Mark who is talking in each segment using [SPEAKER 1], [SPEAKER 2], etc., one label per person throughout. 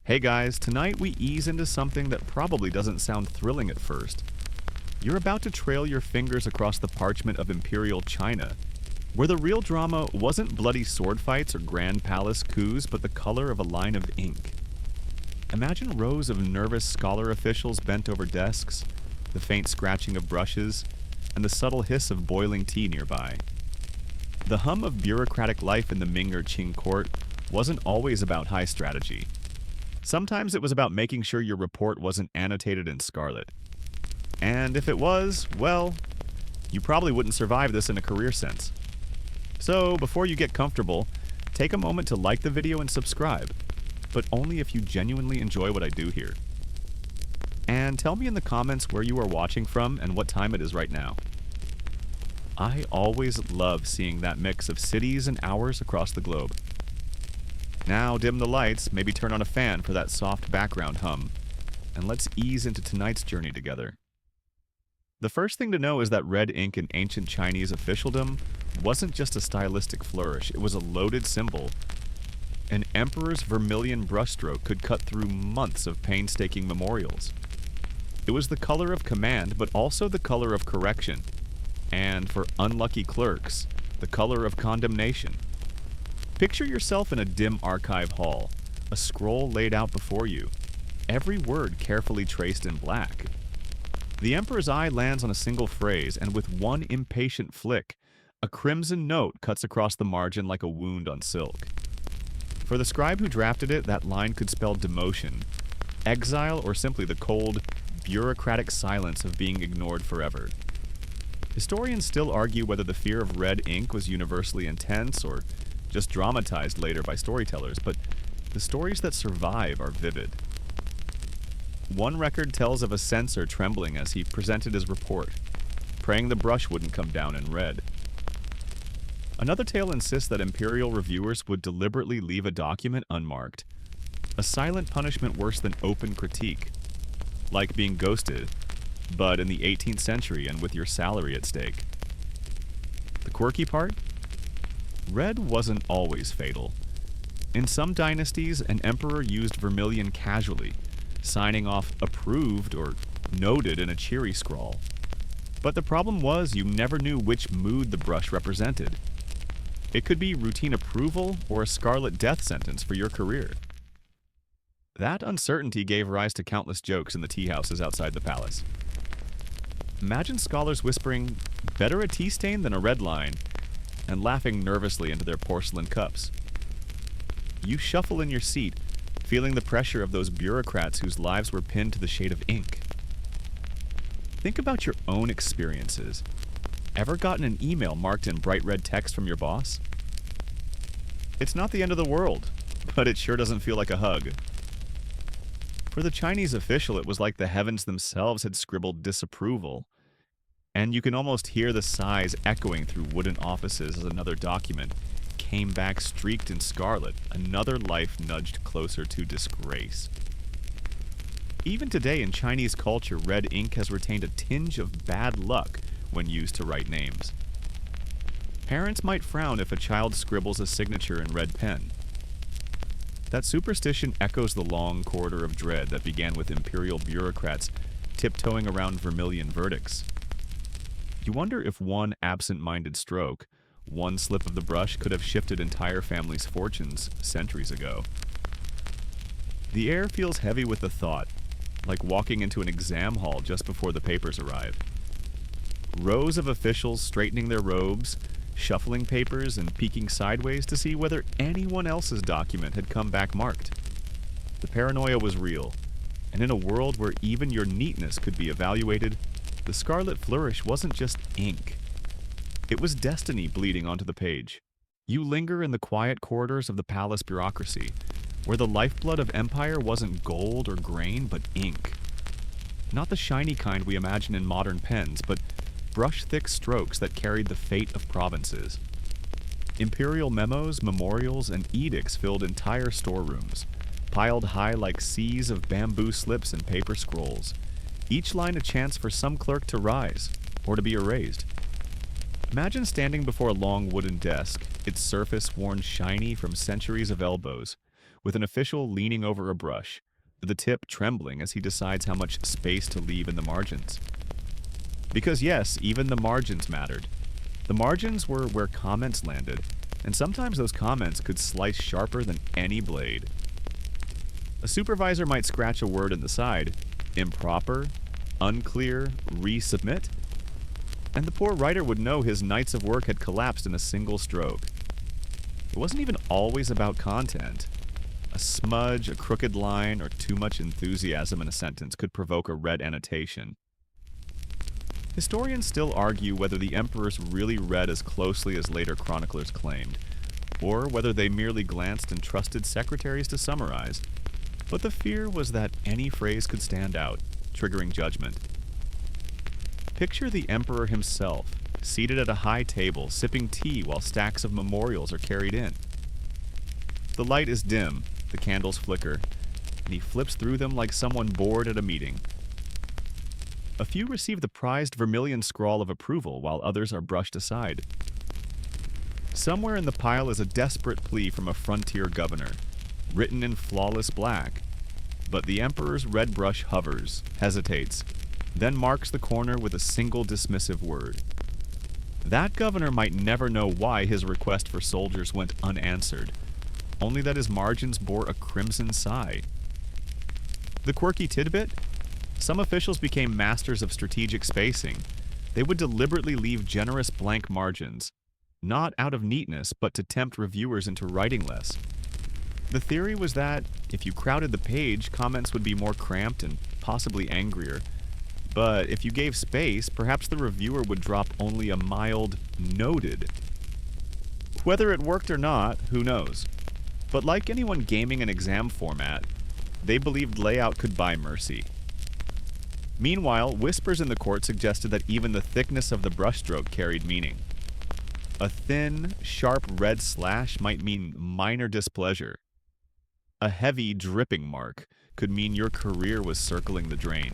[SPEAKER 1] Hey guys, tonight we ease into something that probably doesn't sound thrilling at first. You're about to trail your fingers across the parchment of Imperial China, where the real drama wasn't bloody sword fights or grand palace coups, but the color of a line of ink. Imagine rows of nervous scholar officials bent over desks, the faint scratching of brushes, and the subtle hiss of boiling tea nearby. The hum of bureaucratic life in the Ming or Qing court wasn't always about high strategy. Sometimes it was about making sure your report wasn't annotated in scarlet. And if it was, well, you probably wouldn't survive this in a career sense. So, before you get comfortable, take a moment to like the video and subscribe, but only if you genuinely enjoy what I do here. And tell me in the comments where you are watching from and what time it is right now. I always love seeing that mix of cities and hours across the globe. Now dim the lights, maybe turn on a fan for that soft background hum, and let's ease into tonight's journey together. The first thing to know is that red ink in ancient Chinese officialdom wasn't just a stylistic flourish, it was a loaded symbol. An emperor's vermilion brushstroke could cut through months of painstaking memorials. It was the color of command, but also the color of correction. And for unlucky clerks, the color of condemnation. Picture yourself in a dim archive hall, a scroll laid out before you, every word carefully traced in black. The emperor's eye lands on a single phrase, and with one impatient flick, a crimson note cuts across the margin like a wound on silk. For the scribe who drafted it, that line could spell demotion, exile, or simply the cold, bureaucratic silence of being ignored forever. Historians still argue whether the fear of red ink was universally intense or just dramatized later by storytellers, but the stories that survive are vivid. One record tells of a censor trembling as he presented his report, praying the brush wouldn't come down in red. Another tale insists that imperial reviewers would deliberately leave a document unmarked, a silent punishment worse than open critique, like being ghosted, but in the 18th century and with your salary at stake. The quirky part? Red wasn't always fatal. In some dynasties, an emperor used vermilion casually, signing off approved or noted in a cheery scrawl. But the problem was you never knew which mood the brush represented. It could be routine approval or a scarlet death sentence for your career. That uncertainty gave rise to countless jokes in the tea houses outside the palace. Imagine scholars whispering, "Better a tea stain than a red line," and laughing nervously into their porcelain cups. You shuffle in your seat, feeling the pressure of those bureaucrats whose lives were pinned to the shade of ink. Think about your own experiences. Ever gotten an email marked in bright red text from your boss? It's not the end of the world, but it sure doesn't feel like a hug. For the Chinese official, it was like the heavens themselves had scribbled disapproval. And you can almost hear the sighs echoing through wooden offices as another document came back streaked in scarlet, another life nudged closer to disgrace. Even today in Chinese culture, red ink has retained a tinge of bad luck when used to write names. Parents might frown if a child scribbles a signature in red pen. That superstition echoes the long corridor of dread that began with imperial bureaucrats tiptoeing around vermilion verdicts. You wonder if one absent-minded stroke, one slip of the brush could have shifted entire families' fortunes centuries ago. The air feels heavy with the thought, like walking into an exam hall just before the papers arrive. Rows of officials straightening their robes, shuffling papers and peeking sideways to see whether anyone else's document had come back marked. The paranoia was real, and in a world where even your neatness could be evaluated, the scarlet flourish wasn't just ink. It was destiny bleeding onto the page. You linger in the quiet corridors of the palace bureaucracy, where the lifeblood of empire wasn't gold or grain, but ink. Not the shiny kind we imagine in modern pens, but brush-thick strokes that carried the fate of provinces. Imperial memos, memorials, and edicts filled entire storerooms, piled high like seas of bamboo slips and paper scrolls, each line a chance for some clerk to rise, or to be erased. Imagine standing before a long wooden desk, its surface worn shiny from centuries of elbows, with an official leaning over a brush, the tip trembling as he decides how much space to leave in the margins. Because yes, even the margins mattered. The margins were where comments landed, and sometimes those comments could slice sharper than any blade. A supervisor might scratch a word in the side, improper, unclear, resubmit, and the poor writer would know his nights of work had collapsed in a single stroke. It wasn't even always about content. A smudge, a crooked line, or too much enthusiasm in a sentence could provoke a red annotation. Historians still argue whether the emperors really read as closely as later chroniclers claimed, or whether they merely glanced and trusted secretaries to summarize. But the fear was that any phrase could stand out, triggering judgment. Picture the emperor himself, seated at a high table, sipping tea while stacks of memorials are carried in. The light is dim, the candles flicker, and he flips through them like someone bored at a meeting. A few receive the prized vermilion scrawl of approval, while others are brushed aside. Somewhere in the pile is a desperate plea from a frontier governor, written in flawless black. But the emperor's red brush hovers, hesitates, then marks the corner with a single dismissive word. That governor might never know why his request for soldiers went unanswered, only that his margins bore a crimson sigh. The quirky tidbit? Some officials became masters of strategic spacing. They would deliberately leave generous blank margins, not out of neatness, but to tempt reviewers into writing less. The theory was that if you crowded the page, comments would be more cramped and possibly angrier. But if you gave space, perhaps the reviewer would drop only a mild "noted." Whether it worked or not, who knows? But like anyone gaming an exam format, they believed layout could buy mercy. Meanwhile, whispers in the court suggested that even the thickness of the brushstroke carried meaning. A thin, sharp red slash might mean minor displeasure. A heavy, dripping mark could mean your career was circling the drain.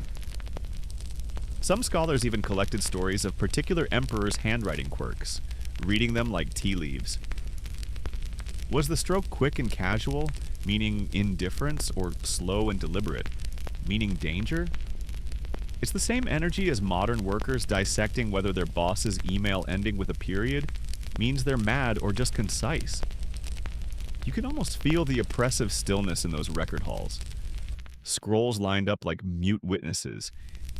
[SPEAKER 1] Some scholars even collected stories of particular emperors' handwriting quirks, reading them like tea leaves. Was the stroke quick and casual, meaning indifference, or slow and deliberate, meaning danger? It's the same energy as modern workers dissecting whether their boss's email ending with a period means they're mad or just concise. You can almost feel the oppressive stillness in those record halls. Scrolls lined up like mute witnesses,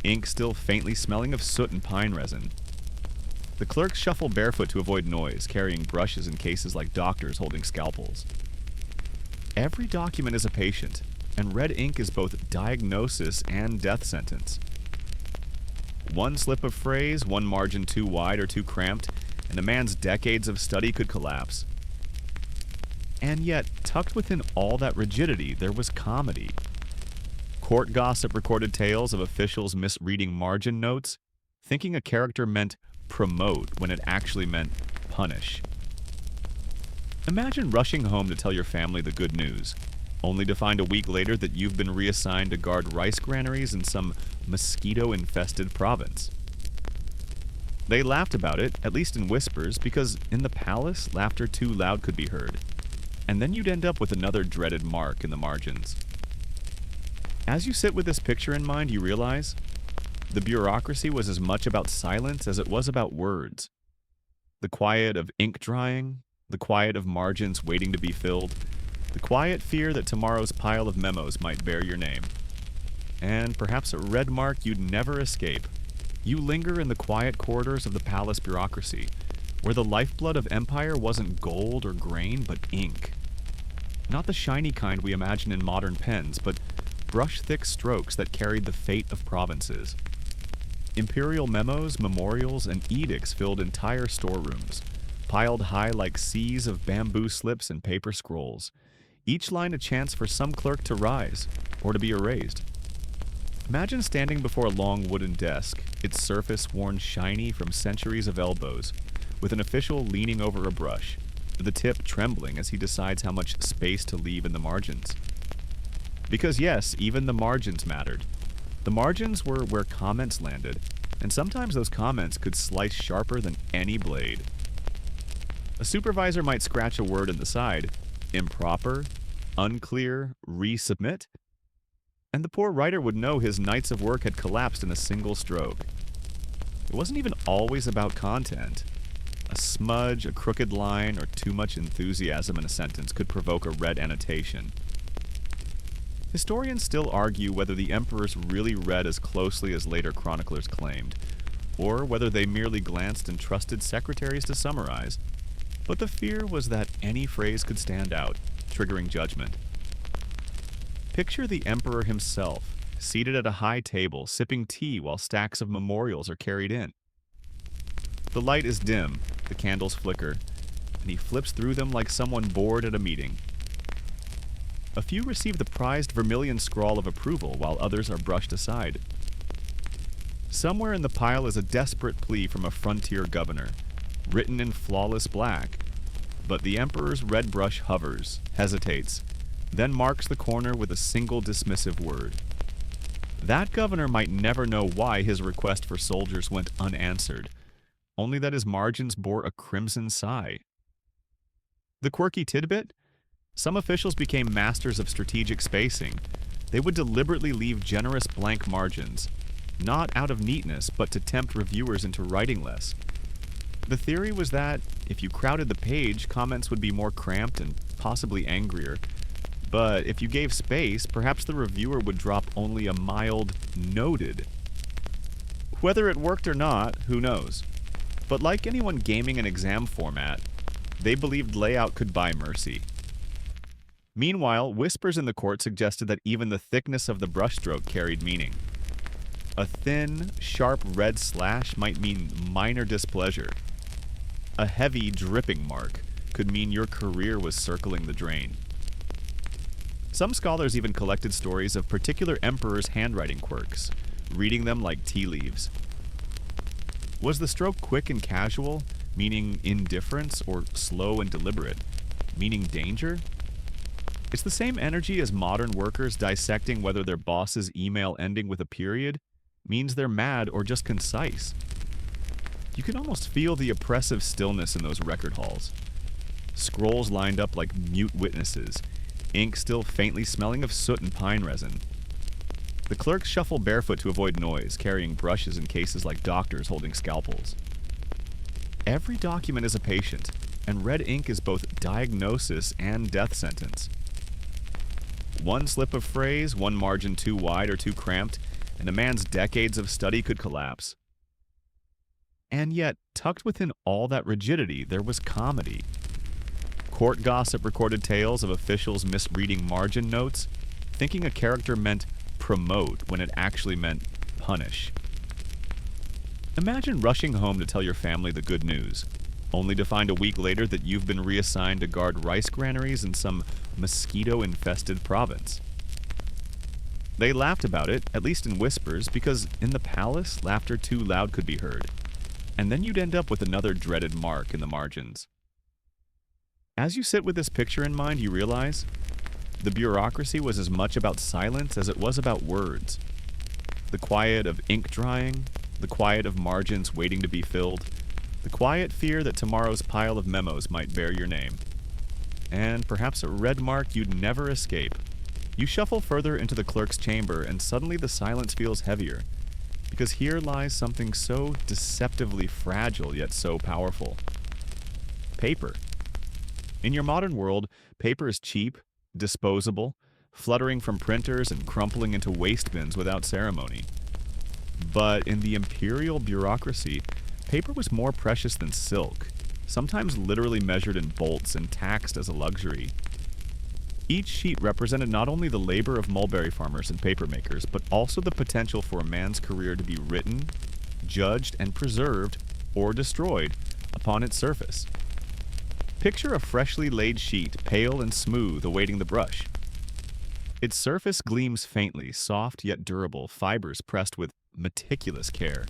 [SPEAKER 1] ink still faintly smelling of soot and pine resin. The clerks shuffle barefoot to avoid noise, carrying brushes in cases like doctors holding scalpels. Every document is a patient, and red ink is both diagnosis and death sentence. One slip of phrase, one margin too wide or too cramped, and a man's decades of study could collapse. And yet, tucked within all that rigidity, there was comedy. Court gossip recorded tales of officials misreading margin notes, thinking a character meant promote when it actually meant punish. Imagine rushing home to tell your family the good news, only to find a week later that you've been reassigned to guard rice granaries in some mosquito-infested province. They laughed about it, at least in whispers, because in the palace, laughter too loud could be heard. And then you'd end up with another dreaded mark in the margins. As you sit with this picture in mind, you realize the bureaucracy was as much about silence as it was about words. The quiet of ink drying, the quiet of margins waiting to be filled, the quiet fear that tomorrow's pile of memos might bear your name. And perhaps a red mark you'd never escape. You linger in the quiet corridors of the palace bureaucracy, where the lifeblood of empire wasn't gold or grain, but ink. Not the shiny kind we imagine in modern pens, but brush-thick strokes that carried the fate of provinces. Imperial memos, memorials, and edicts filled entire storerooms, piled high like seas of bamboo slips and paper scrolls, each line a chance for some clerk to rise, or to be erased. Imagine standing before a long wooden desk, its surface worn shiny from centuries of elbows, with an official leaning over a brush, the tip trembling as he decides how much space to leave in the margins. Because yes, even the margins mattered. The margins were where comments landed, and sometimes those comments could slice sharper than any blade. A supervisor might scratch a word in the side, improper, unclear, resubmit, and the poor writer would know his nights of work had collapsed in a single stroke. It wasn't even always about content. A smudge, a crooked line, or too much enthusiasm in a sentence could provoke a red annotation. Historians still argue whether the emperors really read as closely as later chroniclers claimed, or whether they merely glanced and trusted secretaries to summarize. But the fear was that any phrase could stand out, triggering judgment. Picture the emperor himself, seated at a high table, sipping tea while stacks of memorials are carried in. The light is dim, the candles flicker, and he flips through them like someone bored at a meeting. A few receive the prized vermilion scrawl of approval while others are brushed aside. Somewhere in the pile is a desperate plea from a frontier governor, written in flawless black. But the emperor's red brush hovers, hesitates, then marks the corner with a single dismissive word. That governor might never know why his request for soldiers went unanswered, only that his margins bore a crimson sigh. The quirky tidbit? Some officials became masters of strategic spacing. They would deliberately leave generous blank margins, not out of neatness, but to tempt reviewers into writing less. The theory was that if you crowded the page, comments would be more cramped and possibly angrier. But if you gave space, perhaps the reviewer would drop only a mild "noted." Whether it worked or not, who knows? But like anyone gaming an exam format, they believed layout could buy mercy. Meanwhile, whispers in the court suggested that even the thickness of the brushstroke carried meaning. A thin, sharp red slash might mean minor displeasure. A heavy, dripping mark could mean your career was circling the drain. Some scholars even collected stories of particular emperors' handwriting quirks, reading them like tea leaves. Was the stroke quick and casual, meaning indifference, or slow and deliberate, meaning danger? It's the same energy as modern workers dissecting whether their boss's email ending with a period means they're mad or just concise. You can almost feel the oppressive stillness in those record halls. Scrolls lined up like mute witnesses, ink still faintly smelling of soot and pine resin. The clerks shuffle barefoot to avoid noise, carrying brushes in cases like doctors holding scalpels. Every document is a patient, and red ink is both diagnosis and death sentence. One slip of phrase, one margin too wide or too cramped, and a man's decades of study could collapse. And yet, tucked within all that rigidity, there was comedy. Court gossip recorded tales of officials misreading margin notes, thinking a character meant promote when it actually meant punish. Imagine rushing home to tell your family the good news, only to find a week later that you've been reassigned to guard rice granaries in some mosquito-infested province. They laughed about it, at least in whispers, because in the palace, laughter too loud could be heard. And then you'd end up with another dreaded mark in the margins. As you sit with this picture in mind, you realize the bureaucracy was as much about silence as it was about words. The quiet of ink drying, the quiet of margins waiting to be filled, the quiet fear that tomorrow's pile of memos might bear your name. And perhaps a red mark you'd never escape. You shuffle further into the clerk's chamber, and suddenly the silence feels heavier, because here lies something so deceptively fragile yet so powerful. Paper. In your modern world, paper is cheap, disposable, fluttering from printers and crumpling into waste bins without ceremony. But in the imperial bureaucracy, paper was more precious than silk, sometimes literally measured in bolts and taxed as a luxury. Each sheet represented not only the labor of mulberry farmers and papermakers, but also the potential for a man's career to be written, judged, and preserved, or destroyed, upon its surface. Picture a freshly laid sheet, pale and smooth, awaiting the brush. Its surface gleams faintly, soft yet durable, fibers pressed with meticulous care.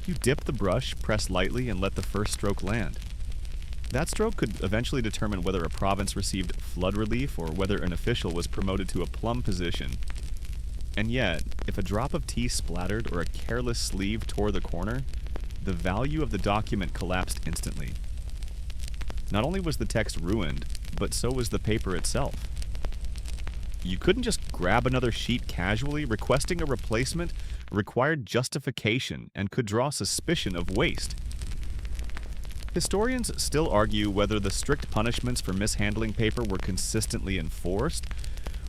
[SPEAKER 1] You dip the brush, press lightly, and let the first stroke land. That stroke could eventually determine whether a province received flood relief or whether an official was promoted to a plum position. And yet, if a drop of tea splattered or a careless sleeve tore the corner, the value of the document collapsed instantly. Not only was the text ruined, but so was the paper itself. You couldn't just grab another sheet casually. Requesting a replacement required justification and could draw suspicion of waste. Historians still argue whether the strict punishments for mishandling paper were consistently enforced,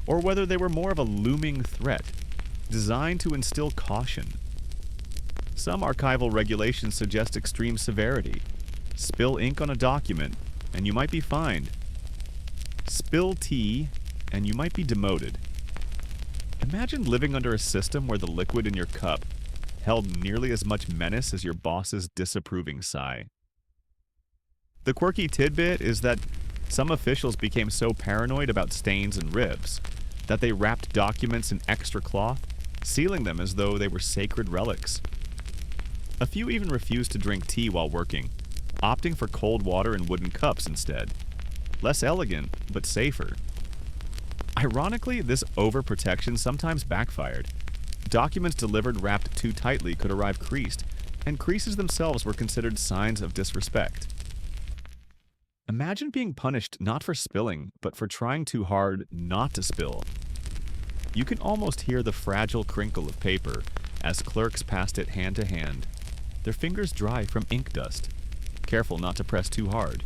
[SPEAKER 1] or whether they were more of a looming threat, designed to instill caution. Some archival regulations suggest extreme severity. Spill ink on a document, and you might be fined. Spill tea, and you might be demoted. Imagine living under a system where the liquid in your cup held nearly as much menace as your boss's disapproving sigh. The quirky tidbit is that some officials became so paranoid about stains and ribs that they wrapped documents in extra cloth, sealing them as though they were sacred relics. A few even refused to drink tea while working, opting for cold water in wooden cups instead. Less elegant, but safer. Ironically, this overprotection sometimes backfired. Documents delivered wrapped too tightly could arrive creased, and creases themselves were considered signs of disrespect. Imagine being punished not for spilling, but for trying too hard not to spill. You can almost hear the fragile crinkle of paper as clerks passed it hand to hand, their fingers dry from ink dust, careful not to press too hard.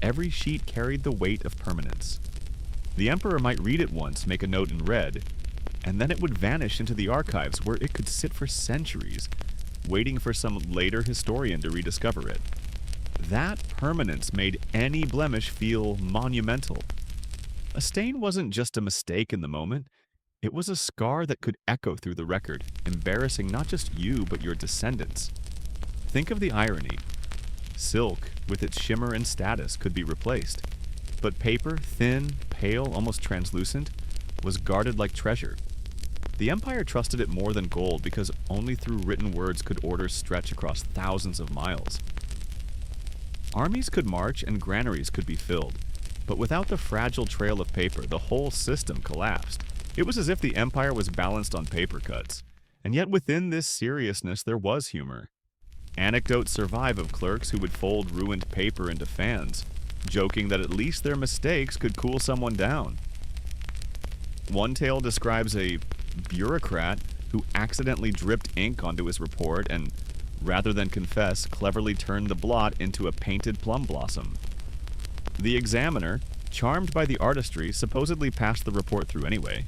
[SPEAKER 1] Every sheet carried the weight of permanence. The emperor might read it once, make a note in red, and then it would vanish into the archives where it could sit for centuries, waiting for some later historian to rediscover it. That permanence made any blemish feel monumental. A stain wasn't just a mistake in the moment, it was a scar that could echo through the record, embarrassing not just you but your descendants. Think of the irony. Silk, with its shimmer and status, could be replaced, but paper, thin, pale, almost translucent, was guarded like treasure. The empire trusted it more than gold because only through written words could orders stretch across thousands of miles. Armies could march and granaries could be filled, but without the fragile trail of paper, the whole system collapsed. It was as if the empire was balanced on paper cuts, and yet within this seriousness there was humor. Anecdotes survive of clerks who would fold ruined paper into fans, joking that at least their mistakes could cool someone down. One tale describes a bureaucrat who accidentally dripped ink onto his report and, rather than confess, cleverly turned the blot into a painted plum blossom. The examiner, charmed by the artistry, supposedly passed the report through anyway.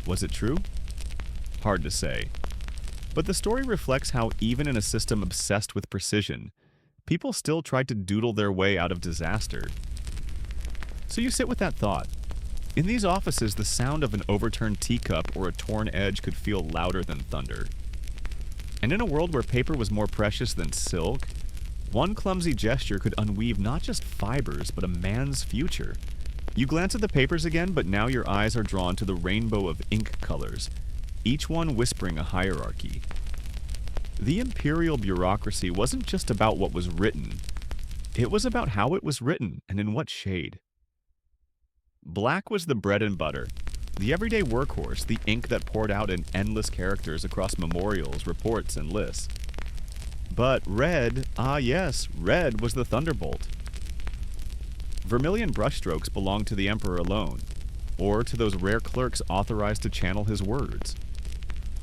[SPEAKER 1] Was it true? Hard to say. But the story reflects how even in a system obsessed with precision, people still tried to doodle their way out of disaster. So you sit with that thought. In these offices, the sound of an overturned teacup or a torn edge could feel louder than thunder. And in a world where paper was more precious than silk, one clumsy gesture could unweave not just fibers, but a man's future. You glance at the papers again, but now your eyes are drawn to the rainbow of ink colors, each one whispering a hierarchy. The imperial bureaucracy wasn't just about what was written, it was about how it was written and in what shade. Black was the bread and butter, the everyday workhorse, the ink that poured out in endless characters across memorials, reports, and lists. But red, ah yes, red was the thunderbolt. Vermilion brushstrokes belonged to the emperor alone, or to those rare clerks authorized to channel his words.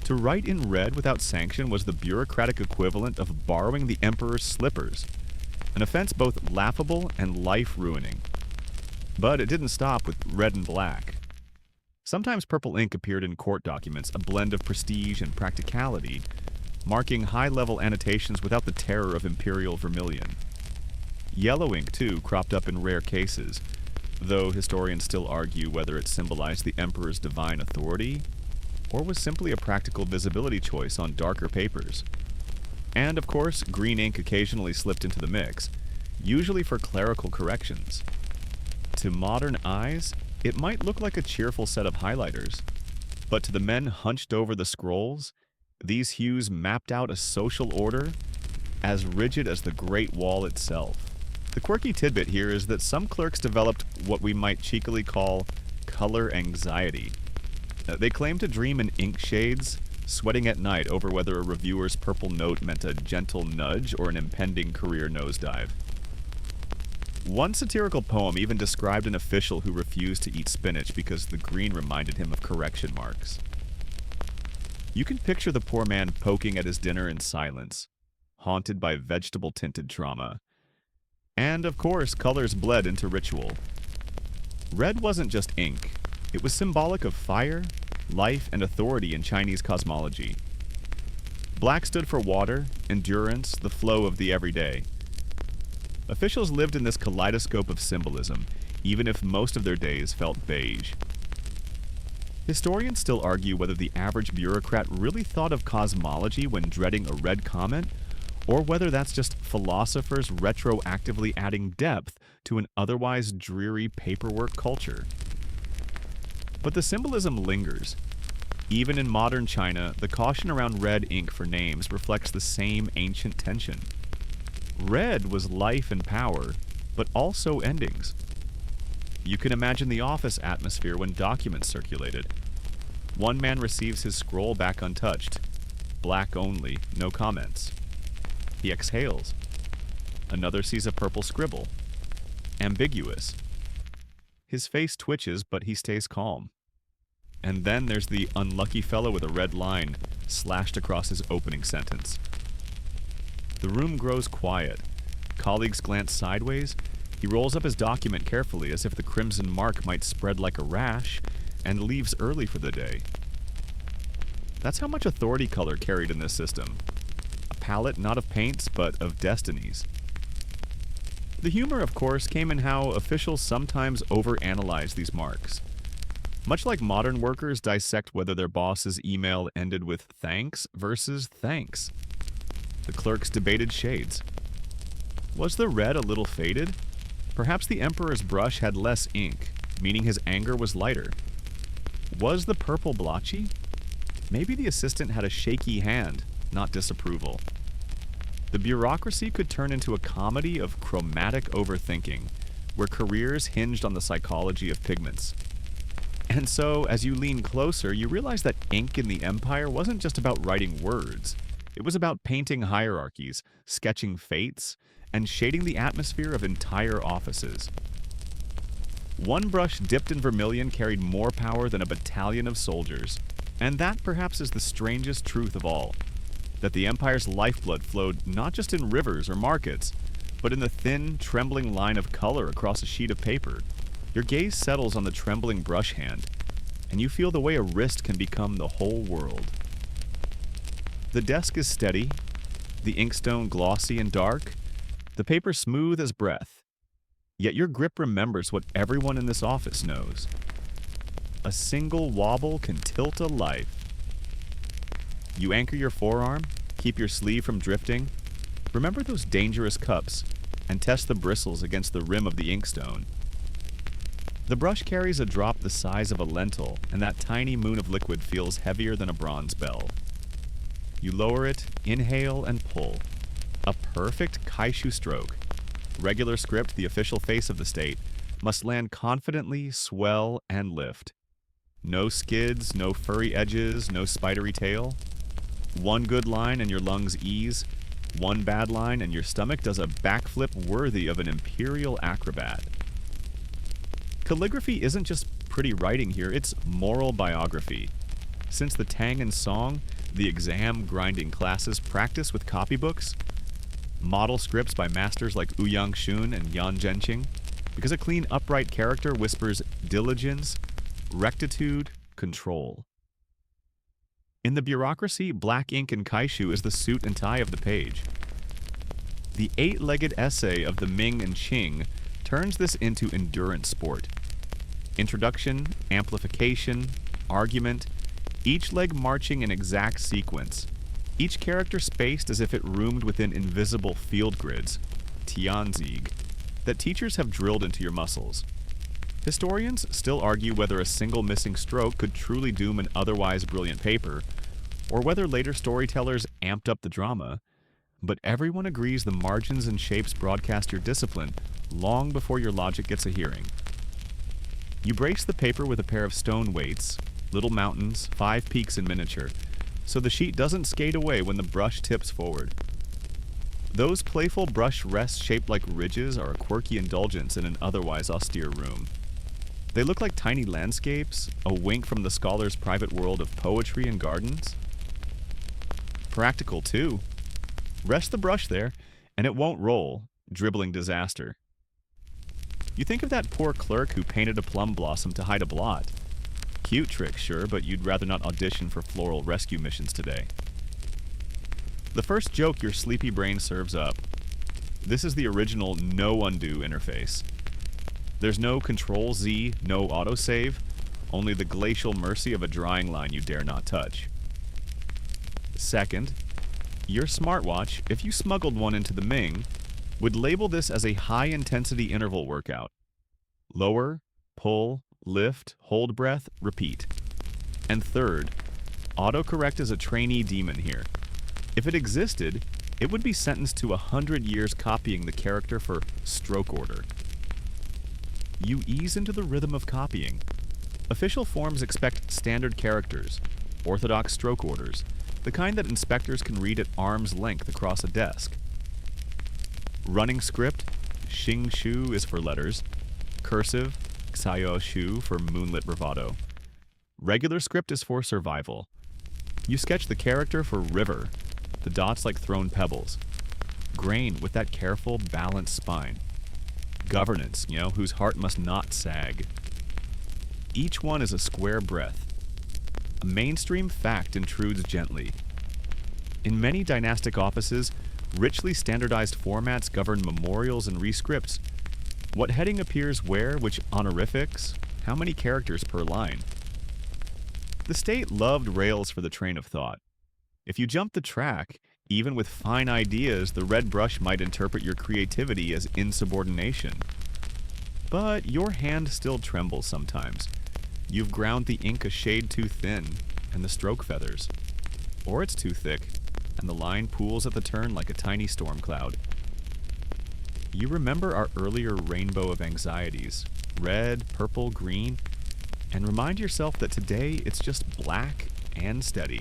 [SPEAKER 1] To write in red without sanction was the bureaucratic equivalent of borrowing the emperor's slippers, an offense both laughable and life-ruining. But it didn't stop with red and black. Sometimes purple ink appeared in court documents, a blend of prestige and practicality, marking high-level annotations without the terror of imperial vermilion. Yellow ink, too, cropped up in rare cases, though historians still argue whether it symbolized the emperor's divine authority or was simply a practical visibility choice on darker papers. And, of course, green ink occasionally slipped into the mix, usually for clerical corrections. To modern eyes, it might look like a cheerful set of highlighters, but to the men hunched over the scrolls, these hues mapped out a social order as rigid as the Great Wall itself. The quirky tidbit here is that some clerks developed what we might cheekily call color anxiety. They claimed to dream in ink shades, sweating at night over whether a reviewer's purple note meant a gentle nudge or an impending career nosedive. One satirical poem even described an official who refused to eat spinach because the green reminded him of correction marks. You can picture the poor man poking at his dinner in silence, haunted by vegetable-tinted trauma. And, of course, colors bled into ritual. Red wasn't just ink. It was symbolic of fire, life, and authority in Chinese cosmology. Black stood for water, endurance, the flow of the everyday. Officials lived in this kaleidoscope of symbolism, even if most of their days felt beige. Historians still argue whether the average bureaucrat really thought of cosmology when dreading a red comment, or whether that's just philosophers retroactively adding depth to an otherwise dreary paperwork culture. But the symbolism lingers. Even in modern China, the caution around red ink for names reflects the same ancient tension. Red was life and power, but also endings. You can imagine the office atmosphere when documents circulated. One man receives his scroll back untouched. Black only, no comments. He exhales. Another sees a purple scribble. Ambiguous. His face twitches, but he stays calm. And then there's the unlucky fellow with a red line slashed across his opening sentence. The room grows quiet. Colleagues glance sideways. He rolls up his document carefully as if the crimson mark might spread like a rash, and leaves early for the day. That's how much authority color carried in this system. A palette not of paints, but of destinies. The humor, of course, came in how officials sometimes overanalyze these marks. Much like modern workers dissect whether their boss's email ended with thanks versus thanks. The clerks debated shades. Was the red a little faded? Perhaps the emperor's brush had less ink, meaning his anger was lighter. Was the purple blotchy? Maybe the assistant had a shaky hand, not disapproval. The bureaucracy could turn into a comedy of chromatic overthinking, where careers hinged on the psychology of pigments. And so, as you lean closer, you realize that ink in the empire wasn't just about writing words. It was about painting hierarchies, sketching fates, and shading the atmosphere of entire offices. One brush dipped in vermilion carried more power than a battalion of soldiers. And that perhaps is the strangest truth of all, that the empire's lifeblood flowed not just in rivers or markets, but in the thin, trembling line of color across a sheet of paper. Your gaze settles on the trembling brush hand, and you feel the way a wrist can become the whole world. The desk is steady, the inkstone glossy and dark, the paper smooth as breath. Yet your grip remembers what everyone in this office knows. A single wobble can tilt a life. You anchor your forearm, keep your sleeve from drifting. Remember those dangerous cups, and test the bristles against the rim of the inkstone. The brush carries a drop the size of a lentil, and that tiny moon of liquid feels heavier than a bronze bell. You lower it, inhale, and pull. A perfect kaishu stroke. Regular script, the official face of the state, must land confidently, swell, and lift. No skids, no furry edges, no spidery tail. One good line and your lungs ease. One bad line and your stomach does a backflip worthy of an imperial acrobat. Calligraphy isn't just pretty writing here, it's moral biography. Since the Tang and Song, the exam-grinding classes practice with copybooks, model scripts by masters like Ouyang Shun and Yan Zhenqing, because a clean, upright character whispers diligence, rectitude, control. In the bureaucracy, black ink and kaishu is the suit and tie of the page. The eight-legged essay of the Ming and Qing turns this into endurance sport. Introduction, amplification, argument, each leg marching in exact sequence, each character spaced as if it roomed within invisible field grids, Tianzig, that teachers have drilled into your muscles. Historians still argue whether a single missing stroke could truly doom an otherwise brilliant paper, or whether later storytellers amped up the drama, but everyone agrees the margins and shapes broadcast your discipline long before your logic gets a hearing. You brace the paper with a pair of stone weights, little mountains, 5 peaks in miniature, so the sheet doesn't skate away when the brush tips forward. Those playful brush rests shaped like ridges are a quirky indulgence in an otherwise austere room. They look like tiny landscapes, a wink from the scholar's private world of poetry and gardens. Practical, too. Rest the brush there, and it won't roll, dribbling disaster. You think of that poor clerk who painted a plum blossom to hide a blot. Cute trick, sure, but you'd rather not audition for floral rescue missions today. The first joke your sleepy brain serves up. This is the original no undo interface. There's no Control-Z, no autosave, only the glacial mercy of a drawing line you dare not touch. Second, your smartwatch, if you smuggled one into the Ming, would label this as a high-intensity interval workout. Lower, pull, lift, hold breath, repeat. And third, autocorrect is a trainee demon here. If it existed, it would be sentenced to 100 years copying the character for stroke order. You ease into the rhythm of copying. Official forms expect standard characters, orthodox stroke orders, the kind that inspectors can read at arm's length across a desk. Running script, Xing Shu is for letters, cursive, Xiao Shu for moonlit bravado. Regular script is for survival. You sketch the character for river, the dots like thrown pebbles. Grain with that careful, balanced spine. Governance, whose heart must not sag. Each one is a square breath. A mainstream fact intrudes gently. In many dynastic offices, richly standardized formats govern memorials and rescripts. What heading appears where, which honorifics, how many characters per line. The state loved rails for the train of thought. If you jumped the track, even with fine ideas, the red brush might interpret your creativity as insubordination. But your hand still trembles sometimes. You've ground the ink a shade too thin, and the stroke feathers. Or it's too thick, and the line pools at the turn like a tiny storm cloud. You remember our earlier rainbow of anxieties, red, purple, green, and remind yourself that today it's just black and steady.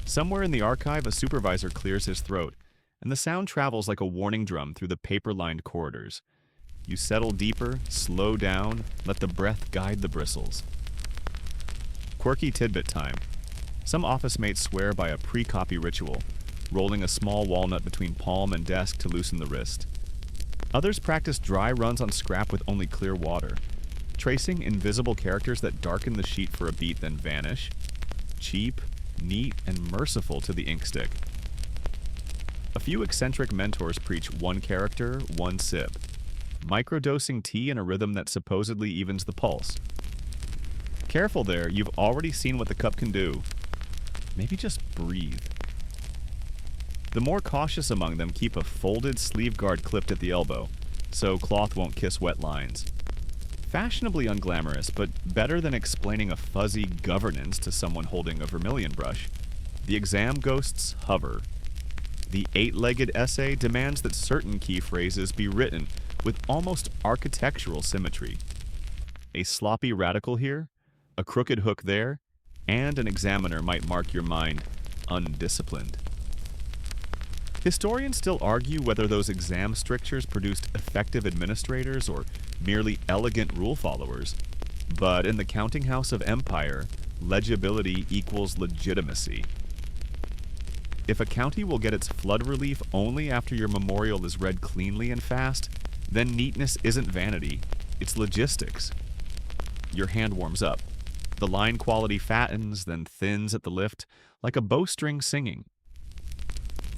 [SPEAKER 1] Somewhere in the archive, a supervisor clears his throat, and the sound travels like a warning drum through the paper-lined corridors. You settle deeper, slow down, let the breath guide the bristles. Quirky tidbit time. Some office mates swear by a pre-copy ritual, rolling a small walnut between palm and desk to loosen the wrist. Others practice dry runs on scrap with only clear water, tracing invisible characters that darken the sheet for a beat then vanish. Cheap, neat, and merciful to the ink stick. A few eccentric mentors preach one character, one sip. Microdosing tea in a rhythm that supposedly evens the pulse. Careful there, you've already seen what the cup can do. Maybe just breathe. The more cautious among them keep a folded sleeve guard clipped at the elbow, so cloth won't kiss wet lines. Fashionably unglamorous, but better than explaining a fuzzy governance to someone holding a vermilion brush. The exam ghosts hover. The eight-legged essay demands that certain key phrases be written with almost architectural symmetry. A sloppy radical here, a crooked hook there, and an examiner might mark your mind undisciplined. Historians still argue whether those exam strictures produced effective administrators or merely elegant rule followers, but in the counting house of empire, legibility equals legitimacy. If a county will get its flood relief only after your memorial is read cleanly and fast, then neatness isn't vanity, it's logistics. Your hand warms up. The line quality fattens, then thins at the lift, like a bowstring singing.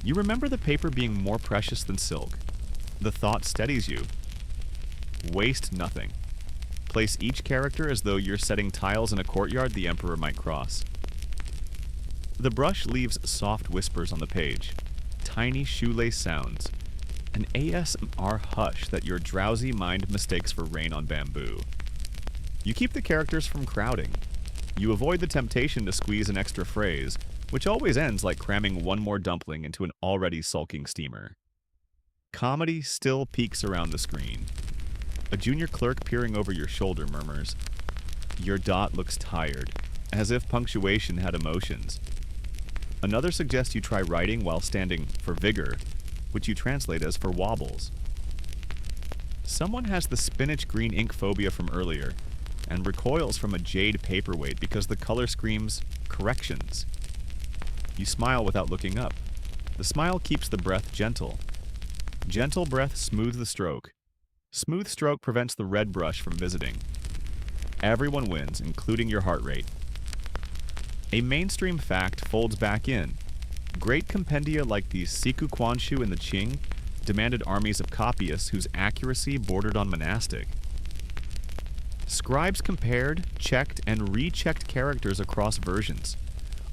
[SPEAKER 1] You remember the paper being more precious than silk. The thought steadies you. Waste nothing. Place each character as though you're setting tiles in a courtyard the Emperor might cross. The brush leaves soft whispers on the page, tiny shoelace sounds, an ASMR hush that your drowsy mind mistakes for rain on bamboo. You keep the characters from crowding. You avoid the temptation to squeeze an extra phrase, which always ends like cramming one more dumpling into an already sulking steamer. Comedy still peeks around the screen. A junior clerk peering over your shoulder murmurs, "Your dot looks tired," as if punctuation had emotions. Another suggests you try writing while standing for vigor, which you translate as for wobbles. Someone has the spinach green ink phobia from earlier and recoils from a jade paperweight because the color screams corrections. You smile without looking up. The smile keeps the breath gentle. Gentle breath smooths the stroke. Smooth stroke prevents the red brush from visiting. Everyone wins, including your heart rate. A mainstream fact folds back in. Great compendia like the Siku Kwanshu and the Qing demanded armies of copyists whose accuracy bordered on monastic. Scribes compared, checked, and rechecked characters across versions.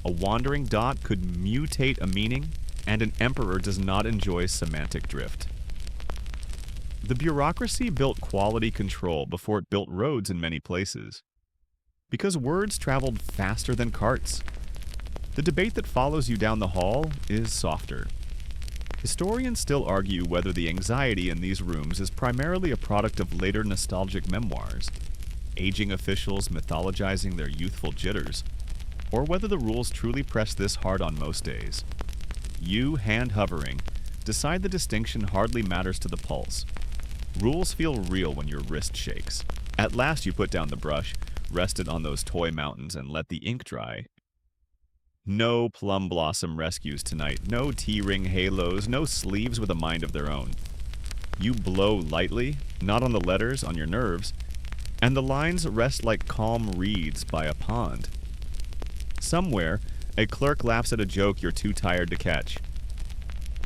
[SPEAKER 1] A wandering dot could mutate a meaning, and an emperor does not enjoy semantic drift. The bureaucracy built quality control before it built roads in many places. Because words traveled faster than carts. The debate that follows you down the hall is softer. Historians still argue whether the anxiety in these rooms is primarily a product of later nostalgic memoirs, aging officials mythologizing their youthful jitters, or whether the rules truly press this hard on most days. You, hand-hovering, decide the distinction hardly matters to the pulse. Rules feel real when your wrist shakes. At last you put down the brush, rest it on those toy mountains, and let the ink dry. No plum blossom rescues tonight, no T-ring halos, no sleeves with a mind of their own. You blow lightly, not on the letters, on your nerves, and the lines rest like calm reeds by a pond. Somewhere, a clerk laughs at a joke you're too tired to catch.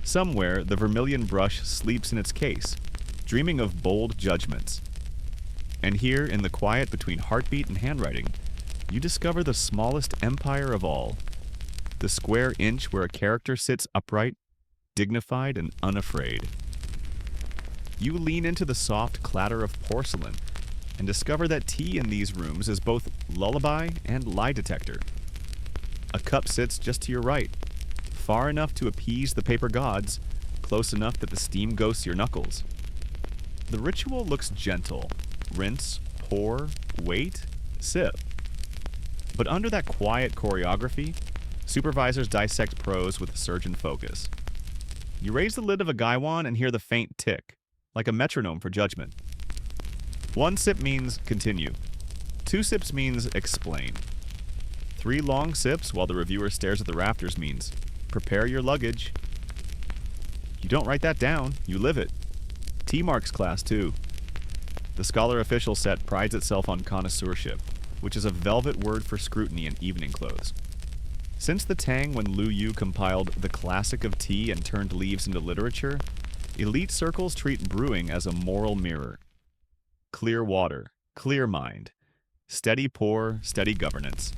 [SPEAKER 1] Somewhere, the vermilion brush sleeps in its case, dreaming of bold judgments. And here, in the quiet between heartbeat and handwriting, you discover the smallest empire of all. The square inch where a character sits upright, dignified, and unafraid. You lean into the soft clatter of porcelain and discover that tea in these rooms is both lullaby and lie detector. A cup sits just to your right, far enough to appease the paper gods, close enough that the steam ghosts your knuckles. The ritual looks gentle. Rinse, pour, wait, sip. But under that quiet choreography, supervisors dissect prose with a surgeon focus. You raise the lid of a gaiwan and hear the faint tick, like a metronome for judgment. 1 sip means continue. 2 sips means explain. 3 long sips while the reviewer stares at the rafters means prepare your luggage. You don't write that down, you live it. T-Marks class, too. The scholar official set prides itself on connoisseurship, which is a velvet word for scrutiny in evening clothes. Since the Tang when Lu Yu compiled the classic of tea and turned leaves into literature, elite circles treat brewing as a moral mirror. Clear water, clear mind, steady pour, steady governance.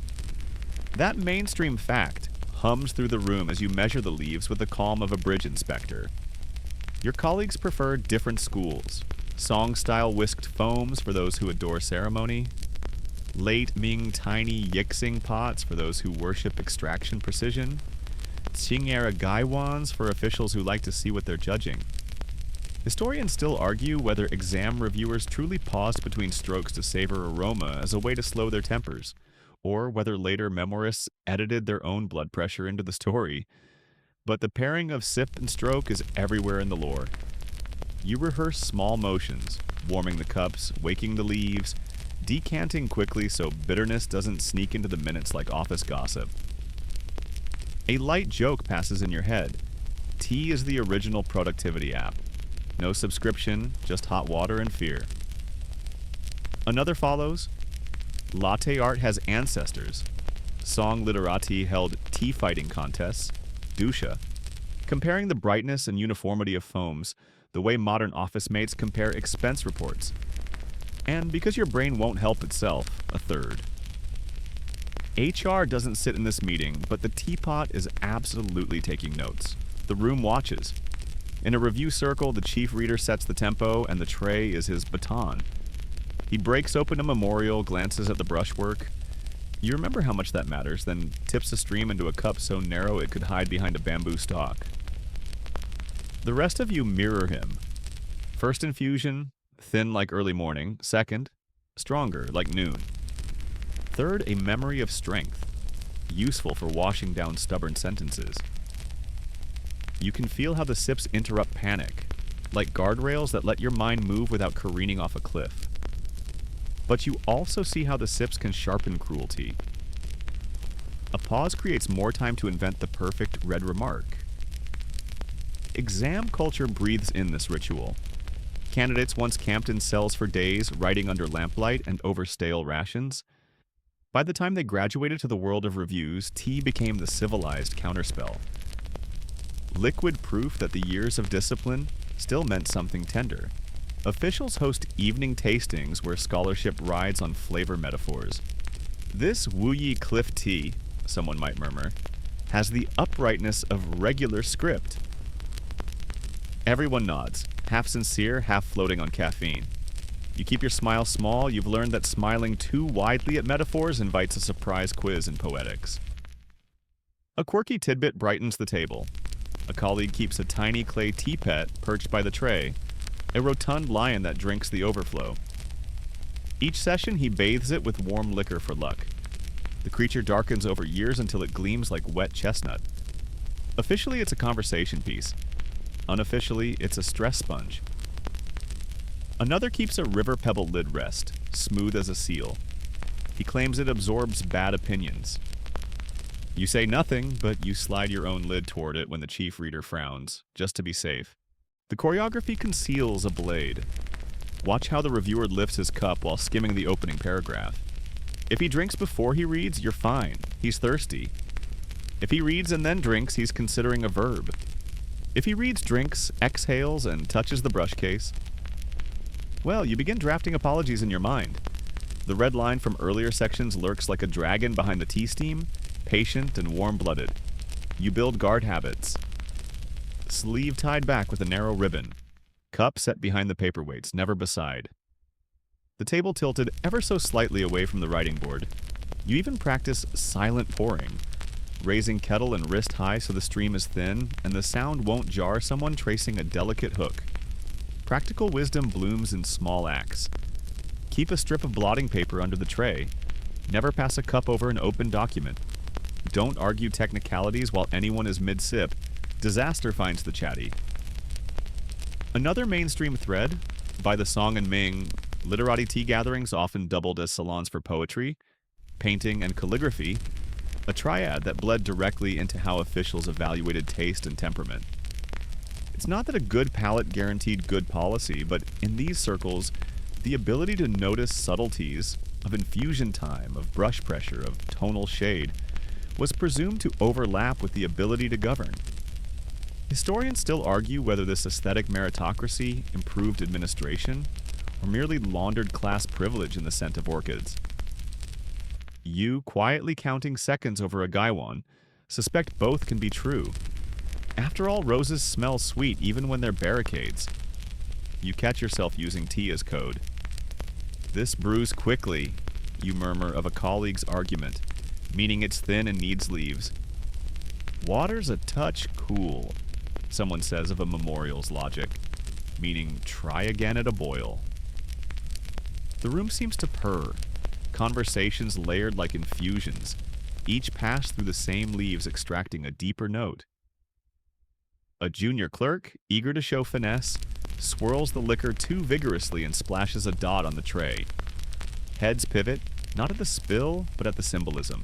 [SPEAKER 1] That mainstream fact hums through the room as you measure the leaves with the calm of a bridge inspector. Your colleagues prefer different schools. Song-style whisked foams for those who adore ceremony. Late Ming tiny yixing pots for those who worship extraction precision. Qing-era gaiwans for officials who like to see what they're judging. Historians still argue whether exam reviewers truly paused between strokes to savor aroma as a way to slow their tempers, or whether later memoirists edited their own blood pressure into the story. But the pairing of sip and stroke is everywhere in the lore. You rehearse small motions, warming the cups, waking the leaves, decanting quickly so bitterness doesn't sneak into the minutes like office gossip. A light joke passes in your head. Tea is the original productivity app. No subscription, just hot water and fear. Another follows. Latte art has ancestors. Song literati held tea fighting contests. Dusha. Comparing the brightness and uniformity of foams, the way modern office mates compare expense reports. And because your brain won't help itself, a third. HR doesn't sit in this meeting, but the teapot is absolutely taking notes. The room watches. In a review circle, the chief reader sets the tempo, and the tray is his baton. He breaks open a memorial, glances at the brushwork. You remember how much that matters, then tips a stream into a cup so narrow it could hide behind a bamboo stalk. The rest of you mirror him. First infusion, thin like early morning. Second, stronger like noon. Third, a memory of strength, useful for washing down stubborn sentences. You can feel how the sips interrupt panic, like guardrails that let your mind move without careening off a cliff. But you also see how the sips can sharpen cruelty. A pause creates more time to invent the perfect red remark. Exam culture breathes in this ritual. Candidates once camped in cells for days, writing under lamplight and over stale rations. By the time they graduated to the world of reviews, tea became the civilized counterspell. Liquid proof that the years of discipline still meant something tender. Officials host evening tastings where scholarship rides on flavor metaphors. This Wuyi Cliff tea, someone might murmur, has the uprightness of regular script. Everyone nods, half sincere, half floating on caffeine. You keep your smile small. You've learned that smiling too widely at metaphors invites a surprise quiz in poetics. A quirky tidbit brightens the table. A colleague keeps a tiny clay teapot perched by the tray, a rotund lion that drinks the overflow. Each session, he bathes it with warm liquor for luck. The creature darkens over years until it gleams like wet chestnut. Officially, it's a conversation piece. Unofficially, it's a stress sponge. Another keeps a river pebble lid rest, smooth as a seal. He claims it absorbs bad opinions. You say nothing, but you slide your own lid toward it when the chief reader frowns, just to be safe. The choreography conceals a blade. Watch how the reviewer lifts his cup while skimming the opening paragraph. If he drinks before he reads, you're fine. He's thirsty. If he reads and then drinks, he's considering a verb. If he reads, drinks, exhales, and touches the brush case, well, you begin drafting apologies in your mind. The red line from earlier sections lurks like a dragon behind the tea steam, patient and warm-blooded. You build guard habits. Sleeve tied back with a narrow ribbon. Cup set behind the paperweights, never beside. The table tilted ever so slightly away from the writing board. You even practice silent pouring, raising kettle and wrist high so the stream is thin and the sound won't jar someone tracing a delicate hook. Practical wisdom blooms in small acts. Keep a strip of blotting paper under the tray. Never pass a cup over an open document. Don't argue technicalities while anyone is mid-sip. Disaster finds the chatty. Another mainstream thread, by the Song and Ming, literati tea gatherings often doubled as salons for poetry, painting, and calligraphy, a triad that bled directly into how officials evaluated taste and temperament. It's not that a good palate guaranteed good policy, but in these circles, the ability to notice subtleties of infusion time, of brush pressure, of tonal shade, was presumed to overlap with the ability to govern. Historians still argue whether this aesthetic meritocracy improved administration or merely laundered class privilege in the scent of orchids. You, quietly counting seconds over a gaiwan, suspect both can be true. After all, roses smell sweet even when they're barricades. You catch yourself using tea as code. This brews quickly, you murmur of a colleague's argument, meaning it's thin and needs leaves. Water's a touch cool, someone says of a memorial's logic, meaning try again at a boil. The room seems to purr, conversations layered like infusions, each pass through the same leaves extracting a deeper note. A junior clerk, eager to show finesse, swirls the liquor too vigorously and splashes a dot on the tray. Heads pivot, not at the spill, but at the symbolism.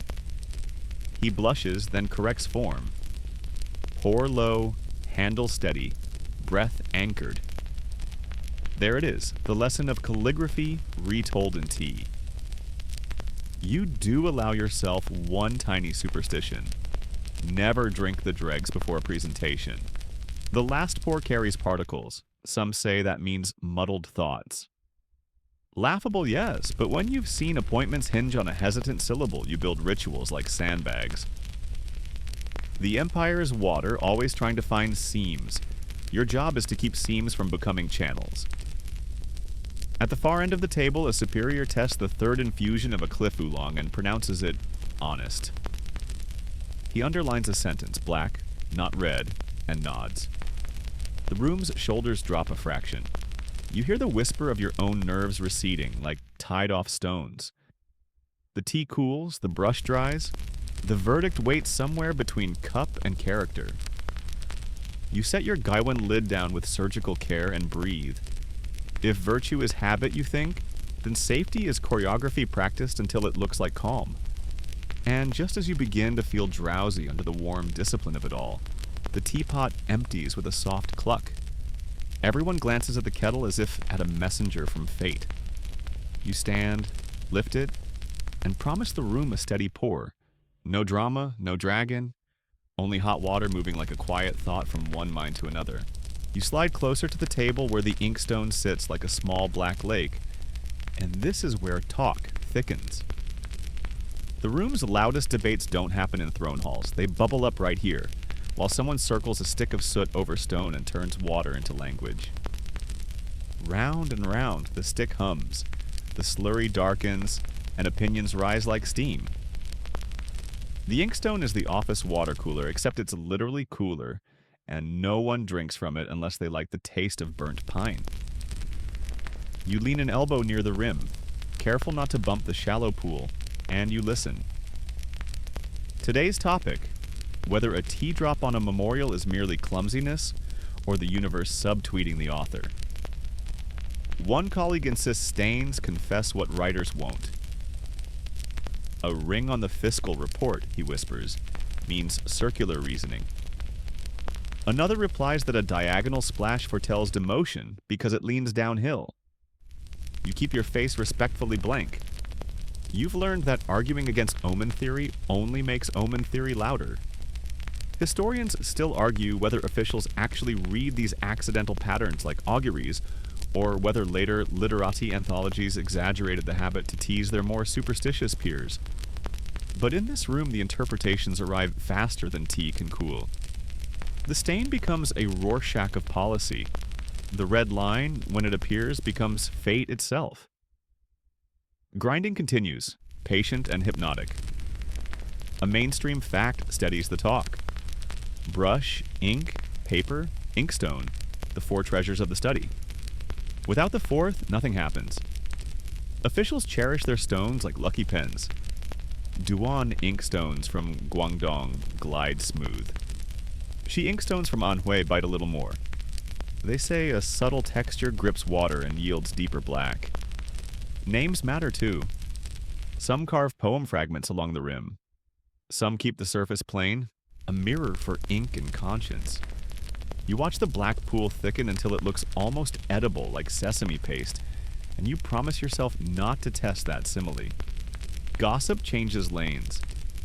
[SPEAKER 1] He blushes, then corrects form. Pour low, handle steady, breath anchored. There it is, the lesson of calligraphy retold in tea. You do allow yourself one tiny superstition. Never drink the dregs before a presentation. The last pour carries particles. Some say that means muddled thoughts. Laughable, yes, but when you've seen appointments hinge on a hesitant syllable, you build rituals like sandbags. The empire is water, always trying to find seams. Your job is to keep seams from becoming channels. At the far end of the table, a superior tests the third infusion of a cliff oolong and pronounces it honest. He underlines a sentence, black, not red, and nods. The room's shoulders drop a fraction. You hear the whisper of your own nerves receding, like tied-off stones. The tea cools, the brush dries. The verdict waits somewhere between cup and character. You set your Gaiwan lid down with surgical care and breathe. If virtue is habit, you think, then safety is choreography practiced until it looks like calm. And just as you begin to feel drowsy under the warm discipline of it all, the teapot empties with a soft cluck. Everyone glances at the kettle as if at a messenger from fate. You stand, lift it, and promise the room a steady pour. No drama, no dragon, only hot water moving like a quiet thought from one mind to another. You slide closer to the table where the inkstone sits like a small black lake, and this is where talk thickens. The room's loudest debates don't happen in throne halls. They bubble up right here, while someone circles a stick of soot over stone and turns water into language. Round and round, the stick hums, the slurry darkens, and opinions rise like steam. The inkstone is the office water cooler, except it's literally cooler, and no one drinks from it unless they like the taste of burnt pine. You lean an elbow near the rim, careful not to bump the shallow pool, and you listen. Today's topic: whether a tea drop on a memorial is merely clumsiness or the universe subtweeting the author. One colleague insists stains confess what writers won't. A ring on the fiscal report, he whispers, means circular reasoning. Another replies that a diagonal splash foretells demotion because it leans downhill. You keep your face respectfully blank. You've learned that arguing against omen theory only makes omen theory louder. Historians still argue whether officials actually read these accidental patterns like auguries, or whether later literati anthologies exaggerated the habit to tease their more superstitious peers. But in this room, the interpretations arrive faster than tea can cool. The stain becomes a Rorschach of policy. The red line, when it appears, becomes fate itself. Grinding continues, patient and hypnotic. A mainstream fact steadies the talk. Brush, ink, paper, inkstone, the four treasures of the study. Without the fourth, nothing happens. Officials cherish their stones like lucky pens. Duan inkstones from Guangdong glide smooth. She inkstones from Anhui bite a little more. They say a subtle texture grips water and yields deeper black. Names matter too. Some carve poem fragments along the rim. Some keep the surface plain, a mirror for ink and conscience. You watch the black pool thicken until it looks almost edible like sesame paste, and you promise yourself not to test that simile. Gossip changes lanes.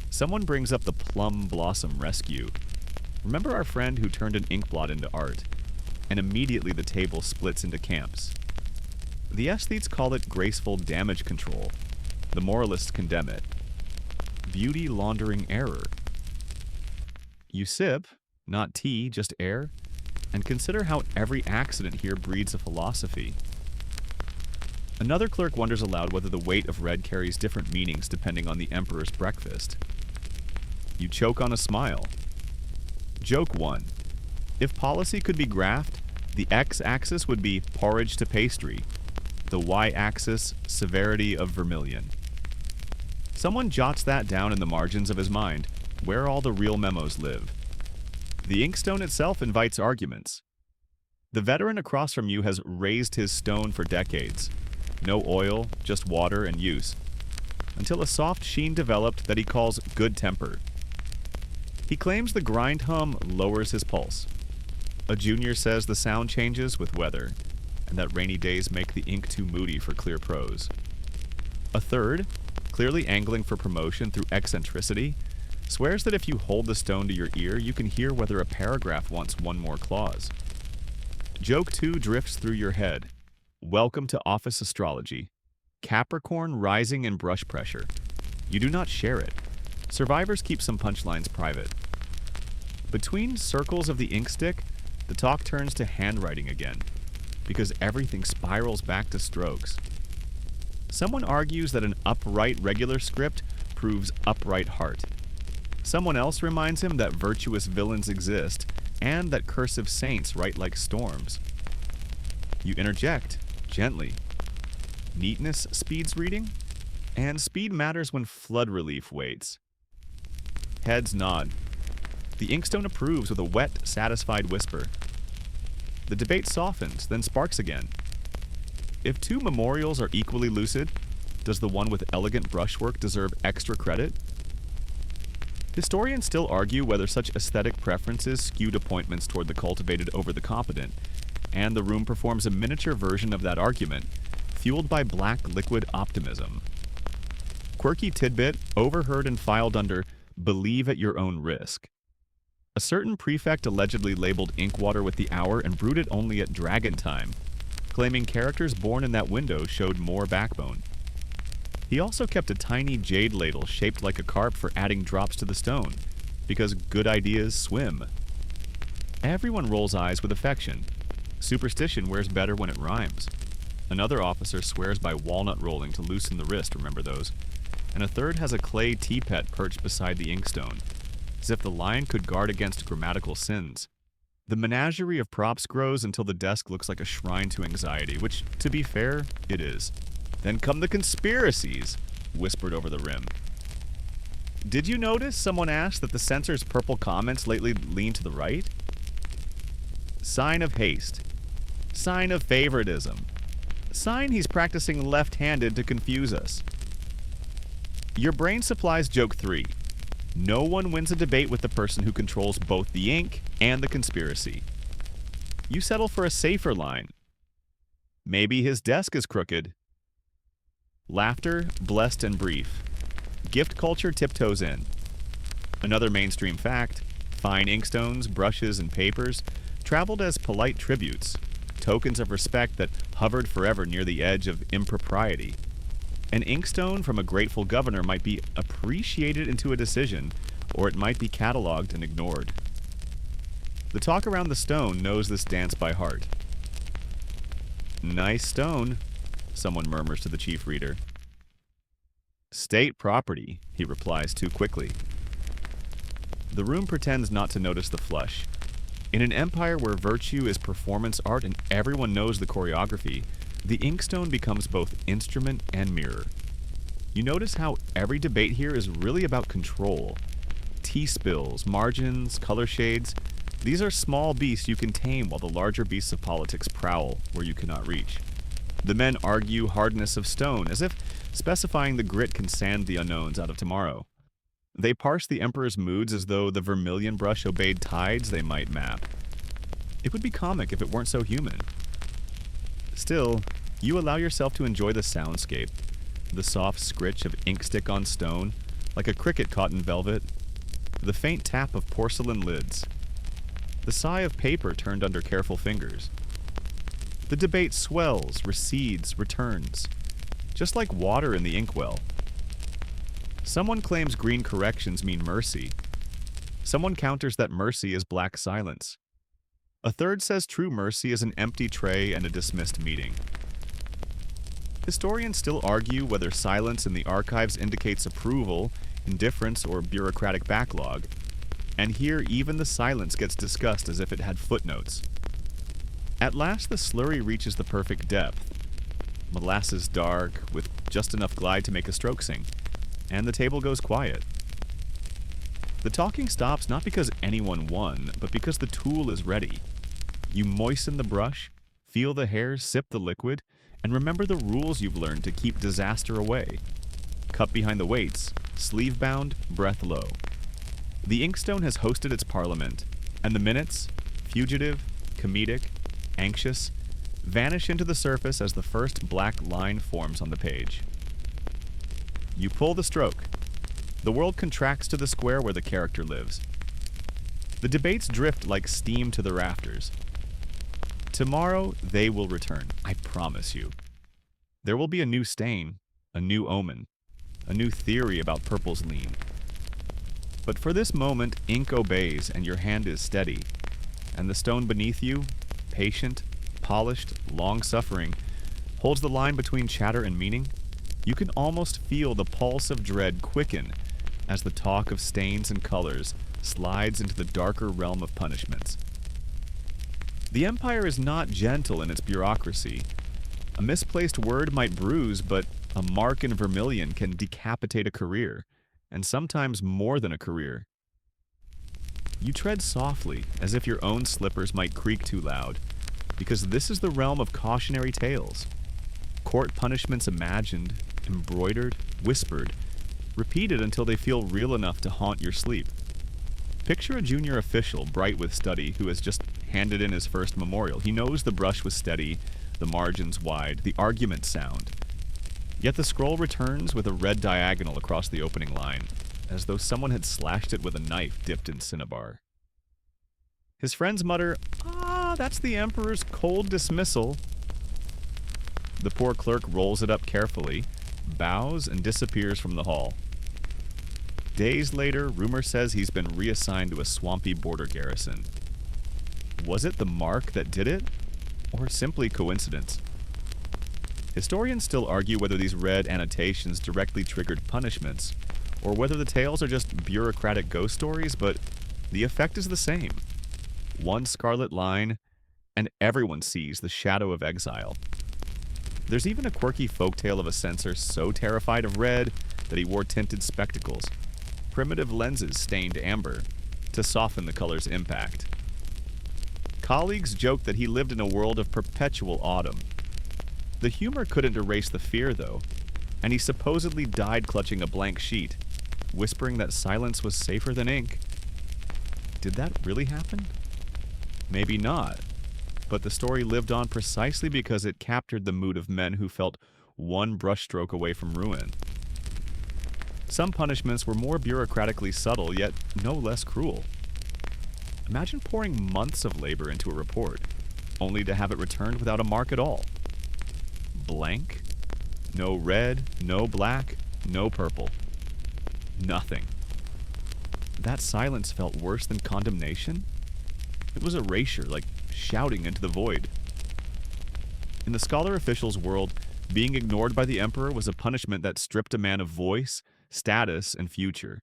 [SPEAKER 1] Someone brings up the plum blossom rescue. Remember our friend who turned an inkblot into art? And immediately the table splits into camps. The aesthetes call it graceful damage control. The moralists condemn it. Beauty laundering error. You sip, not tea, just air, and consider how every accident here breeds a philosophy. Another clerk wonders aloud whether the weight of red carries different meanings depending on the emperor's breakfast. You choke on a smile. Joke 1. If policy could be graphed, the x-axis would be porridge to pastry, the y-axis severity of vermilion. Someone jots that down in the margins of his mind, where all the real memos live. The inkstone itself invites arguments. The veteran across from you has raised his stone for decades. No oil, just water and use. Until a soft sheen developed that he calls good temper. He claims the grind hum lowers his pulse. A junior says the sound changes with weather, and that rainy days make the ink too moody for clear prose. A third, clearly angling for promotion through eccentricity, swears that if you hold the stone to your ear, you can hear whether a paragraph wants one more clause. Joke 2 drifts through your head. Welcome to office astrology. Capricorn rising in brush pressure. You do not share it. Survivors keep some punchlines private. Between circles of the ink stick, the talk turns to handwriting again, because everything spirals back to strokes. Someone argues that an upright regular script proves upright heart. Someone else reminds him that virtuous villains exist, and that cursive saints write like storms. You interject, gently. Neatness speeds reading, and speed matters when flood relief waits. Heads nod. The inkstone approves with a wet, satisfied whisper. The debate softens, then sparks again. If two memorials are equally lucid, does the one with elegant brushwork deserve extra credit? Historians still argue whether such aesthetic preferences skewed appointments toward the cultivated over the competent, and the room performs a miniature version of that argument, fueled by black liquid optimism. Quirky tidbit overheard and filed under "Believe at your own risk." A certain prefect allegedly labeled Inkwater with the hour and brewed it only at dragon time, claiming characters born in that window showed more backbone. He also kept a tiny jade ladle shaped like a carp for adding drops to the stone, because good ideas swim. Everyone rolls eyes with affection. Superstition wears better when it rhymes. Another officer swears by walnut rolling to loosen the wrist, remember those. And a third has a clay teapot perched beside the inkstone, as if the lion could guard against grammatical sins. The menagerie of props grows until the desk looks like a shrine to anxiety, which, to be fair, it is. Then come the conspiracies, whispered over the rim. Did you notice, someone asked, that the censor's purple comments lately lean to the right? Sign of haste. Sign of favoritism. Sign he's practicing left-handed to confuse us. Your brain supplies joke 3. No one wins a debate with the person who controls both the ink and the conspiracy. You settle for a safer line. Maybe his desk is crooked. Laughter, blessed and brief. Gift culture tiptoes in. Another mainstream fact, fine inkstones, brushes, and papers traveled as polite tributes, tokens of respect that hovered forever near the edge of impropriety. An inkstone from a grateful governor might be appreciated into a decision, or it might be cataloged and ignored. The talk around the stone knows this dance by heart. Nice stone, someone murmurs to the chief reader. State property, he replies too quickly. The room pretends not to notice the flush. In an empire where virtue is performance art and everyone knows the choreography, the inkstone becomes both instrument and mirror. You notice how every debate here is really about control. Tea spills, margins, color shades. These are small beasts you can tame while the larger beasts of politics prowl where you cannot reach. The men argue hardness of stone, as if specifying the grit can sand the unknowns out of tomorrow. They parse the emperor's moods as though the vermilion brush obeyed tides they might map. It would be comic if it weren't so human. Still, you allow yourself to enjoy the soundscape, the soft scritch of inkstick on stone, like a cricket caught in velvet, the faint tap of porcelain lids, the sigh of paper turned under careful fingers. The debate swells, recedes, returns, just like water in the inkwell. Someone claims green corrections mean mercy. Someone counters that mercy is black silence. A third says true mercy is an empty tray and a dismissed meeting. Historians still argue whether silence in the archives indicates approval, indifference, or bureaucratic backlog, and here even the silence gets discussed as if it had footnotes. At last the slurry reaches the perfect depth. Molasses dark, with just enough glide to make a stroke sing, and the table goes quiet. The talking stops not because anyone won, but because the tool is ready. You moisten the brush, feel the hair sip the liquid, and remember the rules you've learned to keep disaster away. Cup behind the weights, sleeve bound, breath low. The inkstone has hosted its parliament, and the minutes, fugitive, comedic, anxious, vanish into the surface as the first black line forms on the page. You pull the stroke. The world contracts to the square where the character lives. The debates drift like steam to the rafters. Tomorrow they will return, I promise you. There will be a new stain, a new omen, a new theory about purple's lean. But for this moment, ink obeys and your hand is steady, and the stone beneath you, patient, polished, long-suffering, holds the line between chatter and meaning. You can almost feel the pulse of dread quicken as the talk of stains and colors slides into the darker realm of punishments. The empire is not gentle in its bureaucracy. A misplaced word might bruise, but a mark in vermilion can decapitate a career, and sometimes more than a career. You tread softly, as if your own slippers might creak too loud, because this is the realm of cautionary tales. Court punishments imagined, embroidered, whispered, repeated until they feel real enough to haunt your sleep. Picture a junior official, bright with study, who has just handed in his first memorial. He knows the brush was steady, the margins wide, the argument sound. Yet the scroll returns with a red diagonal across the opening line, as though someone had slashed it with a knife dipped in cinnabar. His friends mutter, "Ah, that's the Emperor's cold dismissal." The poor clerk rolls it up carefully, bows, and disappears from the hall. Days later, rumor says he's been reassigned to a swampy border garrison. Was it the mark that did it, or simply coincidence? Historians still argue whether these red annotations directly triggered punishments, or whether the tales are just bureaucratic ghost stories, but the effect is the same. One scarlet line, and everyone sees the shadow of exile. There's even a quirky folktale of a censor so terrified of red that he wore tinted spectacles, primitive lenses stained amber, to soften the color's impact. Colleagues joked that he lived in a world of perpetual autumn. The humor couldn't erase the fear, though, and he supposedly died clutching a blank sheet, whispering that silence was safer than ink. Did that really happen? Maybe not, but the story lived on precisely because it captured the mood of men who felt one brushstroke away from ruin. Some punishments were more bureaucratically subtle, yet no less cruel. Imagine pouring months of labor into a report, only to have it returned without a mark at all. Blank. No red, no black, no purple. Nothing. That silence felt worse than condemnation. It was erasure, like shouting into the void. In the scholar official's world, being ignored by the emperor was a punishment that stripped a man of voice, status, and future.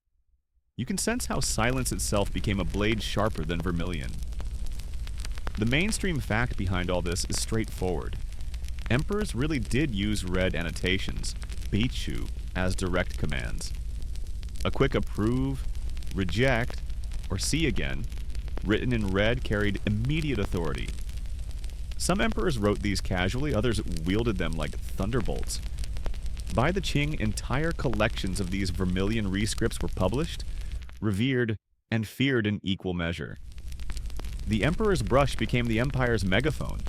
[SPEAKER 1] You can sense how silence itself became a blade sharper than vermilion. The mainstream fact behind all this is straightforward. Emperors really did use red annotations, beichu, as direct commands. A quick approve, reject, or see again, written in red, carried immediate authority. Some emperors wrote these casually, others wielded them like thunderbolts. By the Qing, entire collections of these vermilion rescripts were published, revered, and feared in equal measure. The emperor's brush became the empire's megaphone.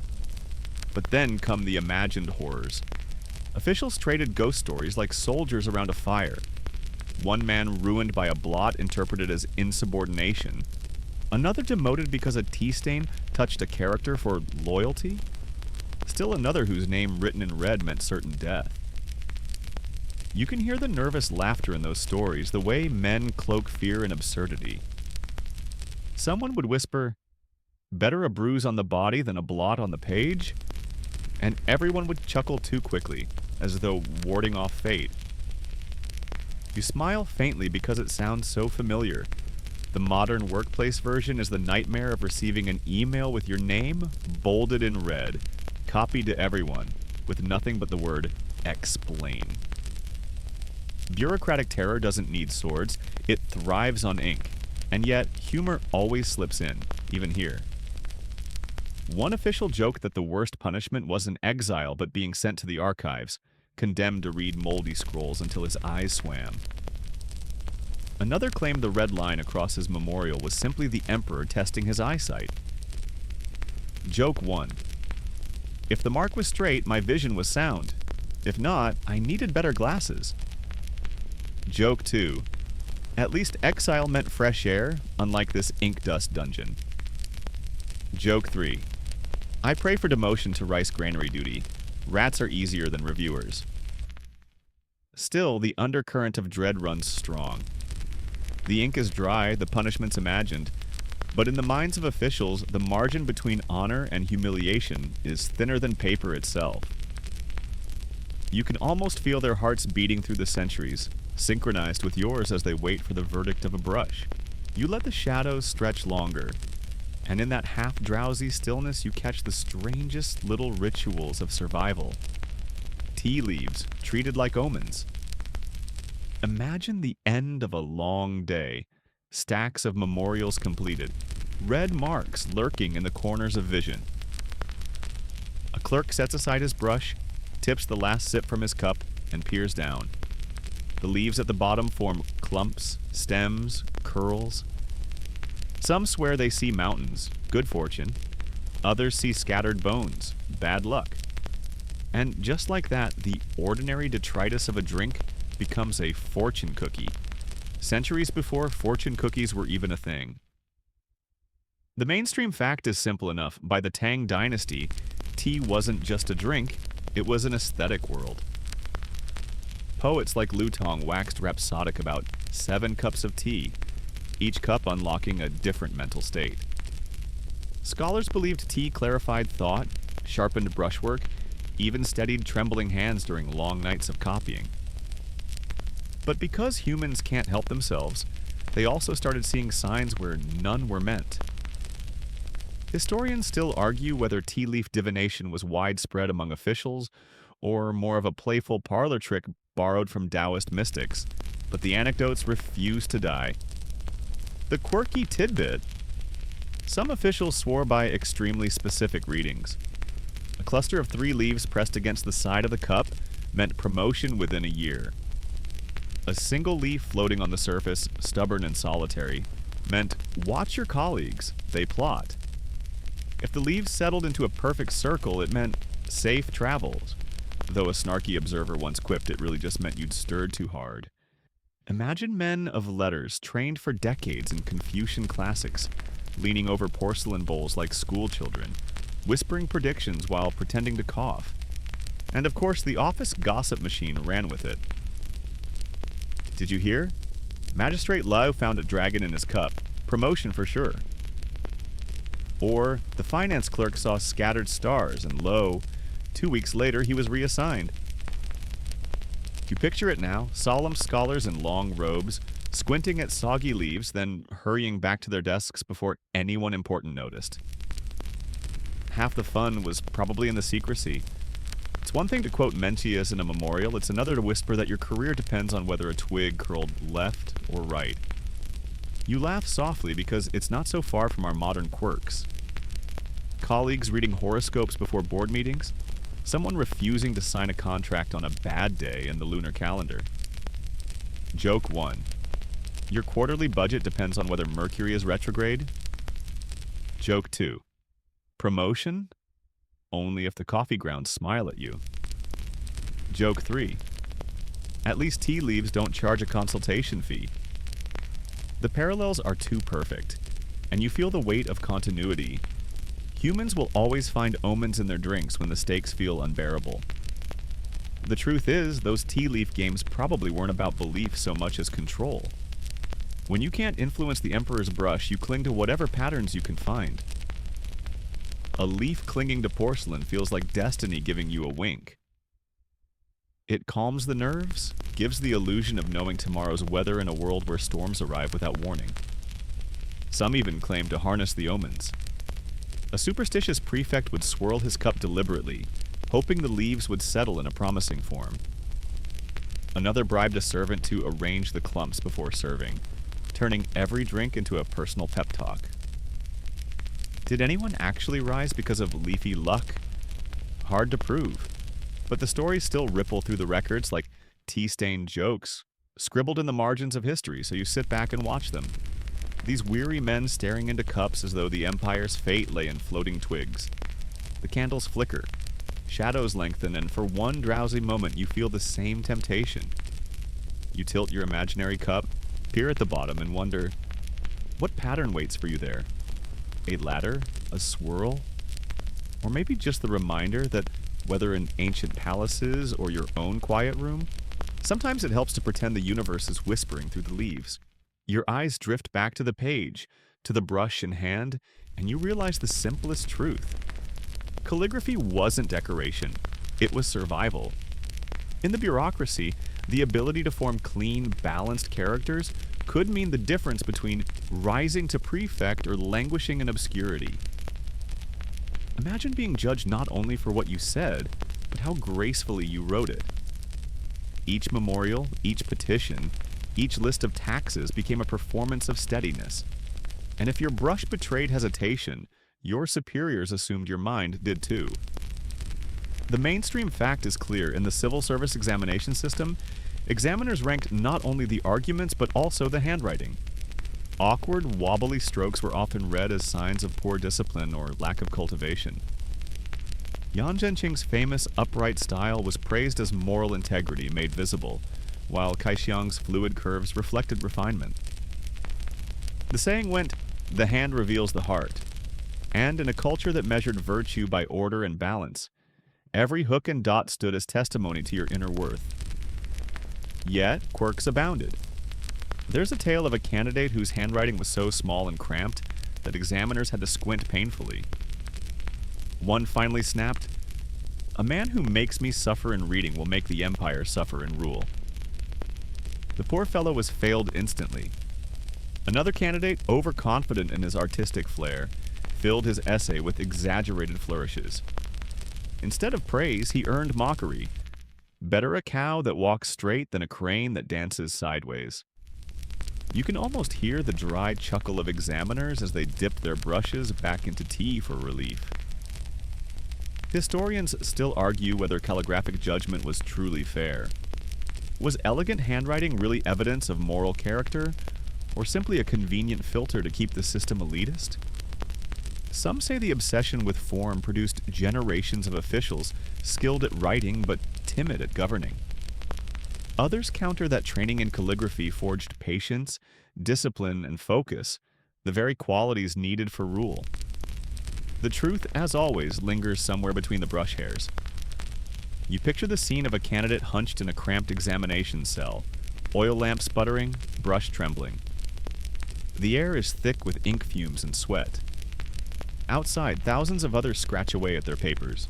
[SPEAKER 1] But then come the imagined horrors. Officials traded ghost stories like soldiers around a fire. One man ruined by a blot interpreted as insubordination. Another demoted because a tea stain touched a character for loyalty. Still another whose name written in red meant certain death. You can hear the nervous laughter in those stories, the way men cloak fear and absurdity. Someone would whisper, "Better a bruise on the body than a blot on the page?" And everyone would chuckle too quickly, as though warding off fate. You smile faintly because it sounds so familiar. The modern workplace version is the nightmare of receiving an email with your name bolded in red, copied to everyone, with nothing but the word "explain." Bureaucratic terror doesn't need swords, it thrives on ink, and yet humor always slips in, even here. One official joked that the worst punishment wasn't exile but being sent to the archives, condemned to read moldy scrolls until his eyes swam. Another claimed the red line across his memorial was simply the emperor testing his eyesight. Joke 1. If the mark was straight, my vision was sound. If not, I needed better glasses. Joke 2. At least exile meant fresh air, unlike this ink dust dungeon. Joke 3. I pray for demotion to rice granary duty. Rats are easier than reviewers. Still, the undercurrent of dread runs strong. The ink is dry, the punishment's imagined, but in the minds of officials, the margin between honor and humiliation is thinner than paper itself. You can almost feel their hearts beating through the centuries, synchronized with yours as they wait for the verdict of a brush. You let the shadows stretch longer, and in that half-drowsy stillness you catch the strangest little rituals of survival. Tea leaves, treated like omens. Imagine the end of a long day, Stacks of memorials completed. Red marks lurking in the corners of vision. A clerk sets aside his brush, tips the last sip from his cup, and peers down. The leaves at the bottom form clumps, stems, curls. Some swear they see mountains, good fortune. Others see scattered bones, bad luck. And just like that, the ordinary detritus of a drink becomes a fortune cookie, centuries before fortune cookies were even a thing. The mainstream fact is simple enough. By the Tang Dynasty, tea wasn't just a drink, it was an aesthetic world. Poets like Lu Tong waxed rhapsodic about 7 cups of tea, each cup unlocking a different mental state. Scholars believed tea clarified thought, sharpened brushwork, even steadied trembling hands during long nights of copying. But because humans can't help themselves, they also started seeing signs where none were meant. Historians still argue whether tea leaf divination was widespread among officials or more of a playful parlor trick borrowed from Taoist mystics, but the anecdotes refuse to die. The quirky tidbit: some officials swore by extremely specific readings. A cluster of 3 leaves pressed against the side of the cup meant promotion within a year. A single leaf floating on the surface, stubborn and solitary, meant watch your colleagues, they plot. If the leaves settled into a perfect circle, it meant safe travels, though a snarky observer once quipped it really just meant you'd stirred too hard. Imagine men of letters trained for decades in Confucian classics, leaning over porcelain bowls like schoolchildren, whispering predictions while pretending to cough. And of course, the office gossip machine ran with it. Did you hear? Magistrate Lau found a dragon in his cup. Promotion for sure. Or, the finance clerk saw scattered stars, and lo, 2 weeks later he was reassigned. You picture it now, solemn scholars in long robes, squinting at soggy leaves, then hurrying back to their desks before anyone important noticed. Half the fun was probably in the secrecy. It's one thing to quote Mencius in a memorial, it's another to whisper that your career depends on whether a twig curled left or right. You laugh softly because it's not so far from our modern quirks. Colleagues reading horoscopes before board meetings, someone refusing to sign a contract on a bad day in the lunar calendar. Joke 1. Your quarterly budget depends on whether Mercury is retrograde. Joke 2. Promotion? Only if the coffee grounds smile at you. Joke 3. At least tea leaves don't charge a consultation fee. The parallels are too perfect, and you feel the weight of continuity. Humans will always find omens in their drinks when the stakes feel unbearable. The truth is, those tea leaf games probably weren't about belief so much as control. When you can't influence the emperor's brush, you cling to whatever patterns you can find. A leaf clinging to porcelain feels like destiny giving you a wink. It calms the nerves, gives the illusion of knowing tomorrow's weather in a world where storms arrive without warning. Some even claim to harness the omens. A superstitious prefect would swirl his cup deliberately, hoping the leaves would settle in a promising form. Another bribed a servant to arrange the clumps before serving, turning every drink into a personal pep talk. Did anyone actually rise because of leafy luck? Hard to prove, but the stories still ripple through the records like tea-stained jokes, scribbled in the margins of history so you sit back and watch them. These weary men staring into cups as though the empire's fate lay in floating twigs. The candles flicker, shadows lengthen, and for one drowsy moment you feel the same temptation. You tilt your imaginary cup, peer at the bottom, and wonder, what pattern waits for you there? A ladder? A swirl? Or maybe just the reminder that whether in ancient palaces or your own quiet room, sometimes it helps to pretend the universe is whispering through the leaves. Your eyes drift back to the page, to the brush in hand, and you realize the simplest truth. Calligraphy wasn't decoration, it was survival. In the bureaucracy, the ability to form clean, balanced characters could mean the difference between rising to prefect or languishing in obscurity. Imagine being judged not only for what you said, but how gracefully you wrote it. Each memorial, each petition, each list of taxes became a performance of steadiness. And if your brush betrayed hesitation, your superiors assumed your mind did too. The mainstream fact is clear. In the civil service examination system, examiners ranked not only the arguments but also the handwriting. Awkward, wobbly strokes were often read as signs of poor discipline or lack of cultivation. Yan Zhenqing's famous upright style was praised as moral integrity made visible, while Kaixiang's fluid curves reflected refinement. The saying went, "The hand reveals the heart," and in a culture that measured virtue by order and balance, every hook and dot stood as testimony to your inner worth. Yet, quirks abounded. There's a tale of a candidate whose handwriting was so small and cramped that examiners had to squint painfully. One finally snapped, "A man who makes me suffer in reading will make the empire suffer in rule." The poor fellow was failed instantly. Another candidate, overconfident in his artistic flair, filled his essay with exaggerated flourishes. Instead of praise, he earned mockery. Better a cow that walks straight than a crane that dances sideways. You can almost hear the dry chuckle of examiners as they dipped their brushes back into tea for relief. Historians still argue whether calligraphic judgment was truly fair. Was elegant handwriting really evidence of moral character, or simply a convenient filter to keep the system elitist? Some say the obsession with form produced generations of officials skilled at writing but timid at governing. Others counter that training in calligraphy forged patience, discipline, and focus, the very qualities needed for rule. The truth, as always, lingers somewhere between the brush hairs. You picture the scene of a candidate hunched in a cramped examination cell, oil lamp sputtering, brush trembling. The air is thick with ink fumes and sweat. Outside, thousands of others scratch away at their papers.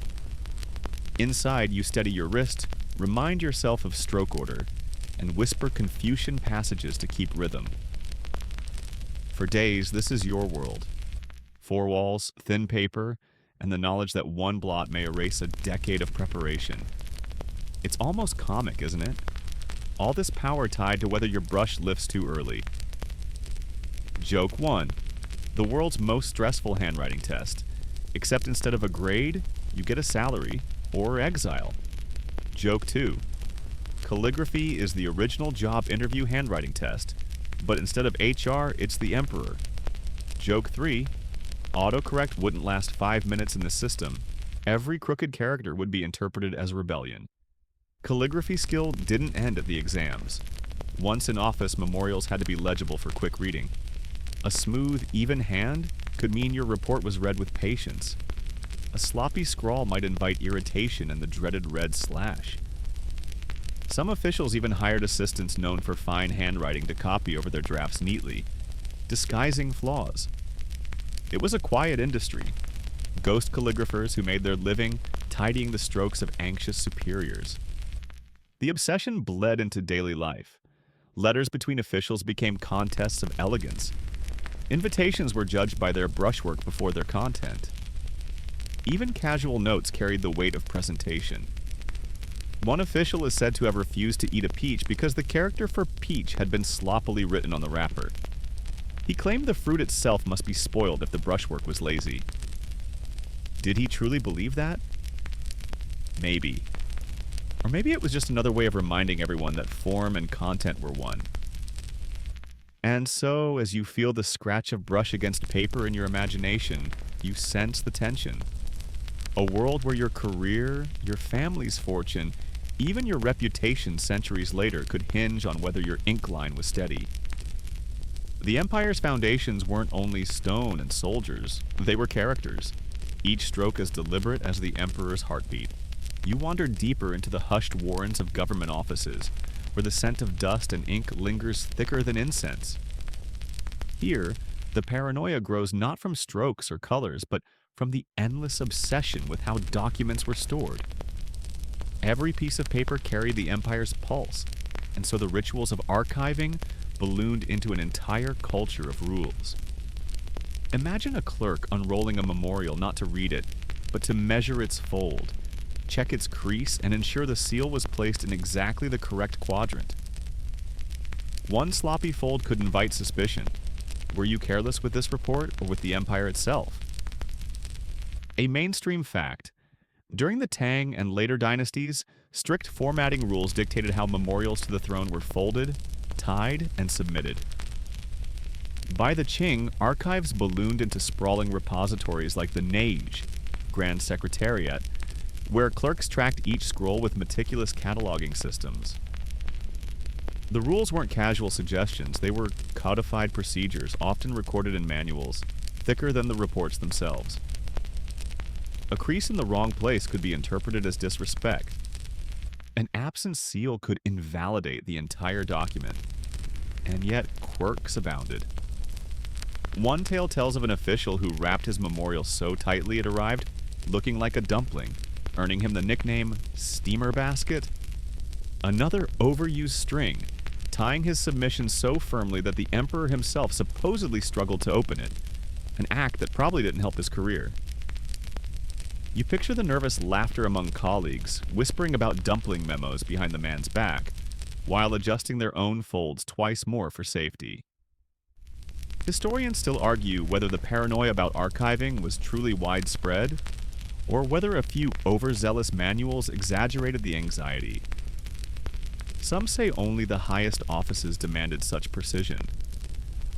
[SPEAKER 1] Inside, you steady your wrist, remind yourself of stroke order, and whisper Confucian passages to keep rhythm. For days, this is your world. Four walls, thin paper, and the knowledge that one blot may erase a decade of preparation. It's almost comic, isn't it? All this power tied to whether your brush lifts too early. Joke 1. The world's most stressful handwriting test. Except instead of a grade, you get a salary or exile. Joke 2. Calligraphy is the original job interview handwriting test, but instead of HR, it's the emperor. Joke 3. Autocorrect wouldn't last 5 minutes in the system. Every crooked character would be interpreted as rebellion. Calligraphy skill didn't end at the exams. Once in office, memorials had to be legible for quick reading. A smooth, even hand could mean your report was read with patience. A sloppy scrawl might invite irritation and the dreaded red slash. Some officials even hired assistants known for fine handwriting to copy over their drafts neatly, disguising flaws. It was a quiet industry. Ghost calligraphers who made their living tidying the strokes of anxious superiors. The obsession bled into daily life. Letters between officials became contests of elegance. Invitations were judged by their brushwork before their content. Even casual notes carried the weight of presentation. One official is said to have refused to eat a peach because the character for peach had been sloppily written on the wrapper. He claimed the fruit itself must be spoiled if the brushwork was lazy. Did he truly believe that? Maybe. Or maybe it was just another way of reminding everyone that form and content were one. And so, as you feel the scratch of brush against paper in your imagination, you sense the tension. A world where your career, your family's fortune, even your reputation centuries later could hinge on whether your ink line was steady. The Empire's foundations weren't only stone and soldiers, they were characters, each stroke as deliberate as the Emperor's heartbeat. You wandered deeper into the hushed warrens of government offices, where the scent of dust and ink lingers thicker than incense. Here, the paranoia grows not from strokes or colors, but from the endless obsession with how documents were stored. Every piece of paper carried the Empire's pulse, and so the rituals of archiving ballooned into an entire culture of rules. Imagine a clerk unrolling a memorial not to read it, but to measure its fold, check its crease, and ensure the seal was placed in exactly the correct quadrant. One sloppy fold could invite suspicion. Were you careless with this report or with the empire itself? A mainstream fact. During the Tang and later dynasties, strict formatting rules dictated how memorials to the throne were folded, tied, and submitted. By the Qing, archives ballooned into sprawling repositories like the Neige, Grand Secretariat, where clerks tracked each scroll with meticulous cataloging systems. The rules weren't casual suggestions, they were codified procedures, often recorded in manuals, thicker than the reports themselves. A crease in the wrong place could be interpreted as disrespect. An absent seal could invalidate the entire document. And yet, quirks abounded. One tale tells of an official who wrapped his memorial so tightly it arrived looking like a dumpling, earning him the nickname Steamer Basket. Another overused string, tying his submission so firmly that the emperor himself supposedly struggled to open it, an act that probably didn't help his career. You picture the nervous laughter among colleagues, whispering about dumpling memos behind the man's back, while adjusting their own folds twice more for safety. Historians still argue whether the paranoia about archiving was truly widespread, or whether a few overzealous manuals exaggerated the anxiety. Some say only the highest offices demanded such precision.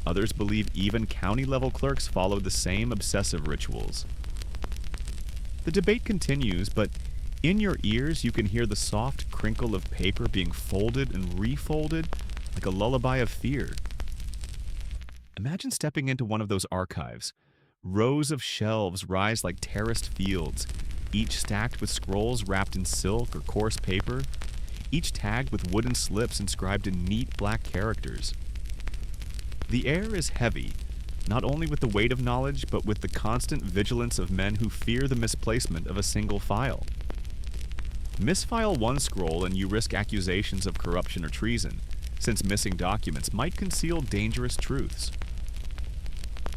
[SPEAKER 1] Others believe even county-level clerks followed the same obsessive rituals. The debate continues, but in your ears you can hear the soft crinkle of paper being folded and refolded like a lullaby of fear. Imagine stepping into one of those archives. Rows of shelves rise like terraced fields, each stacked with scrolls wrapped in silk or coarse paper, each tagged with wooden slips inscribed in neat black characters. The air is heavy, not only with the weight of knowledge, but with the constant vigilance of men who fear the misplacement of a single file. Misfile one scroll and you risk accusations of corruption or treason, since missing documents might conceal dangerous truths.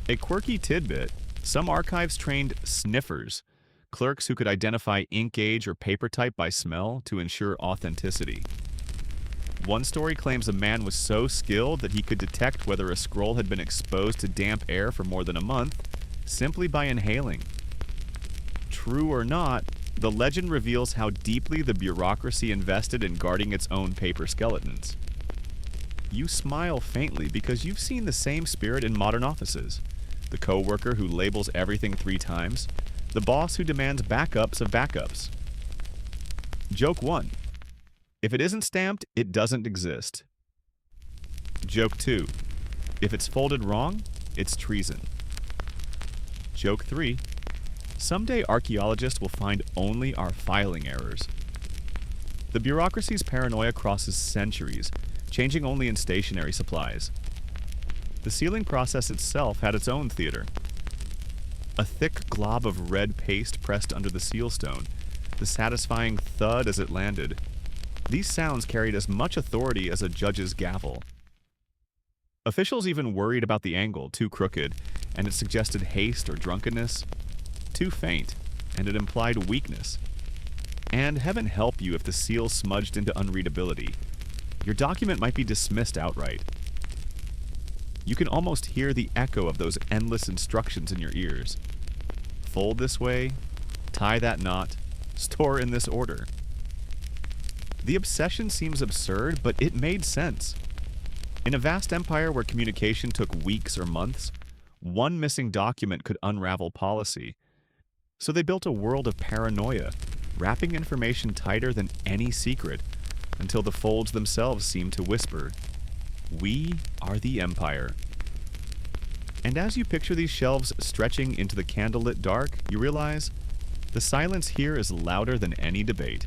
[SPEAKER 1] A quirky tidbit, some archives trained sniffers, clerks who could identify ink age or paper type by smell to ensure authenticity. One story claims a man was so skilled that he could detect whether a scroll had been exposed to damp air for more than a month simply by inhaling. True or not, the legend reveals how deeply the bureaucracy invested in guarding its own paper skeletons. You smile faintly because you've seen the same spirit in modern offices. The coworker who labels everything 3 times, the boss who demands backups of backups. Joke 1. If it isn't stamped, it doesn't exist. Joke 2. If it's folded wrong, it's treason. Joke 3. Someday archaeologists will find only our filing errors. The bureaucracy's paranoia crosses centuries, changing only in stationery supplies. The sealing process itself had its own theater. A thick glob of red paste pressed under the seal stone, the satisfying thud as it landed. These sounds carried as much authority as a judge's gavel. Officials even worried about the angle, too crooked, and it suggested haste or drunkenness. Too faint, and it implied weakness. And heaven help you if the seal smudged into unreadability. Your document might be dismissed outright. You can almost hear the echo of those endless instructions in your ears. Fold this way, tie that knot, store in this order. The obsession seems absurd, but it made sense. In a vast empire where communication took weeks or months, one missing document could unravel policy. So they built a world of paranoia, wrapping information tighter than any secret, until the folds themselves seemed to whisper, "We are the Empire." And as you picture these shelves stretching into the candlelit dark, you realize the silence here is louder than any debate.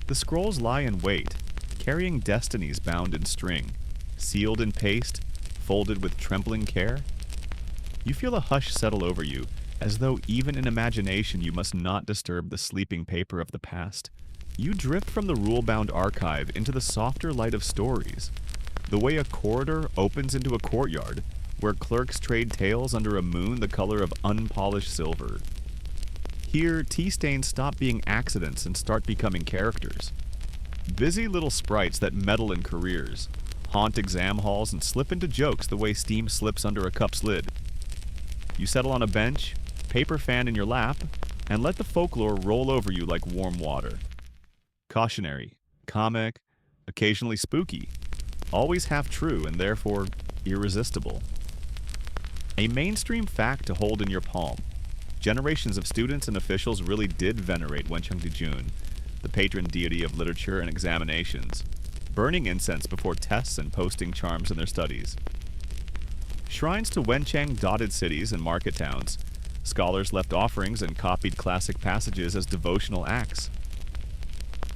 [SPEAKER 1] The scrolls lie in wait, carrying destinies bound in string, sealed in paste, folded with trembling care. You feel a hush settle over you, as though even in imagination you must not disturb the sleeping paper of the past. You drift from the rule-bound archive into the softer light of stories, the way a corridor opens into a courtyard, where clerks trade tales under a moon the color of unpolished silver. Here, tea stains stop being accidents and start becoming characters. Busy little sprites that meddle in careers, haunt exam halls, and slip into jokes the way steam slips under a cup's lid. You settle on a bench, paper fan in your lap, and let the folklore roll over you like warm water. Cautionary, comic, occasionally spooky, always half true and therefore irresistible. A mainstream fact to hold in your palm. Generations of students and officials really did venerate Wencheng Dijun, the patron deity of literature and examinations, burning incense before tests and posting charms in their studies. Shrines to Wencheng dotted cities and market towns. Scholars left offerings and copied classic passages as devotional acts.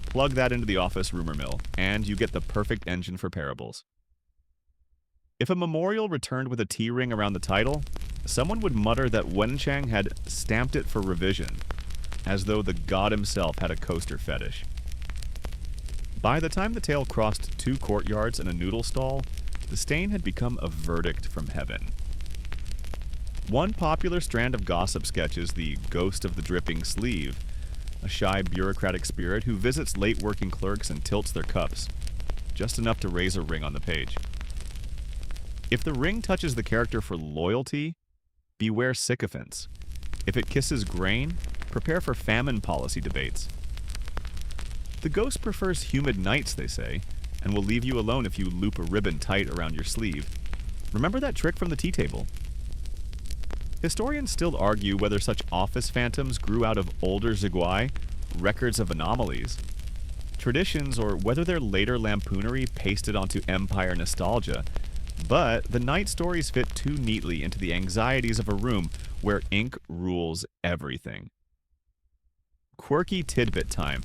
[SPEAKER 1] Plug that into the office rumor mill, and you get the perfect engine for parables. If a memorial returned with a T-ring around the title, someone would mutter that Wencheng had stamped it for revision, as though the god himself had a coaster fetish. By the time the tale crossed 2 courtyards and a noodle stall, the stain had become a verdict from heaven. One popular strand of gossip sketches the ghost of the dripping sleeve, a shy bureaucratic spirit who visits late working clerks and tilts their cups, just enough to raise a ring on the page. If the ring touches the character for loyalty, beware sycophants. If it kisses grain, prepare for famine policy debates. The ghost prefers humid nights, they say, and will leave you alone if you loop a ribbon tight around your sleeve. Remember that trick from the tea table? Historians still argue whether such office phantoms grew out of older Ziguai, records of anomalies, traditions, or whether their later lampoonery pasted onto empire nostalgia, but the night stories fit too neatly into the anxieties of a room where ink rules everything. Quirky tidbit time.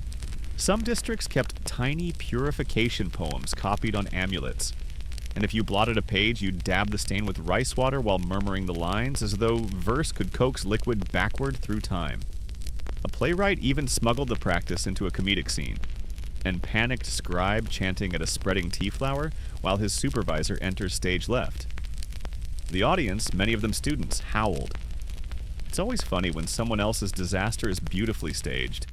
[SPEAKER 1] Some districts kept tiny purification poems copied on amulets, and if you blotted a page, you'd dab the stain with rice water while murmuring the lines as though verse could coax liquid backward through time. A playwright even smuggled the practice into a comedic scene, and panicked scribe chanting at a spreading tea flower while his supervisor enters stage left. The audience, many of them students, howled. It's always funny when someone else's disaster is beautifully staged.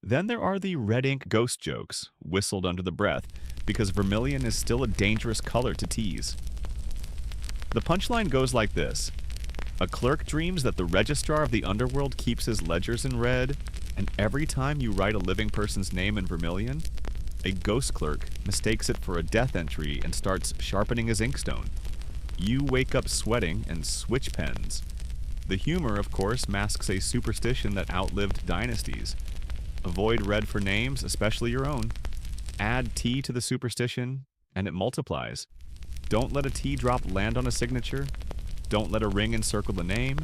[SPEAKER 1] Then there are the red ink ghost jokes, whistled under the breath, because vermilion is still a dangerous color to tease. The punchline goes like this. A clerk dreams that the registrar of the underworld keeps his ledgers in red, and every time you write a living person's name in vermilion, a ghost clerk mistakes it for a death entry and starts sharpening his inkstone. You wake up sweating and switch pens. The humor, of course, masks a superstition that outlived dynasties. Avoid red for names, especially your own. Add tea to the superstition, and it multiplies. Don't let a tea drop land on a signature. Don't let a ring encircle the name.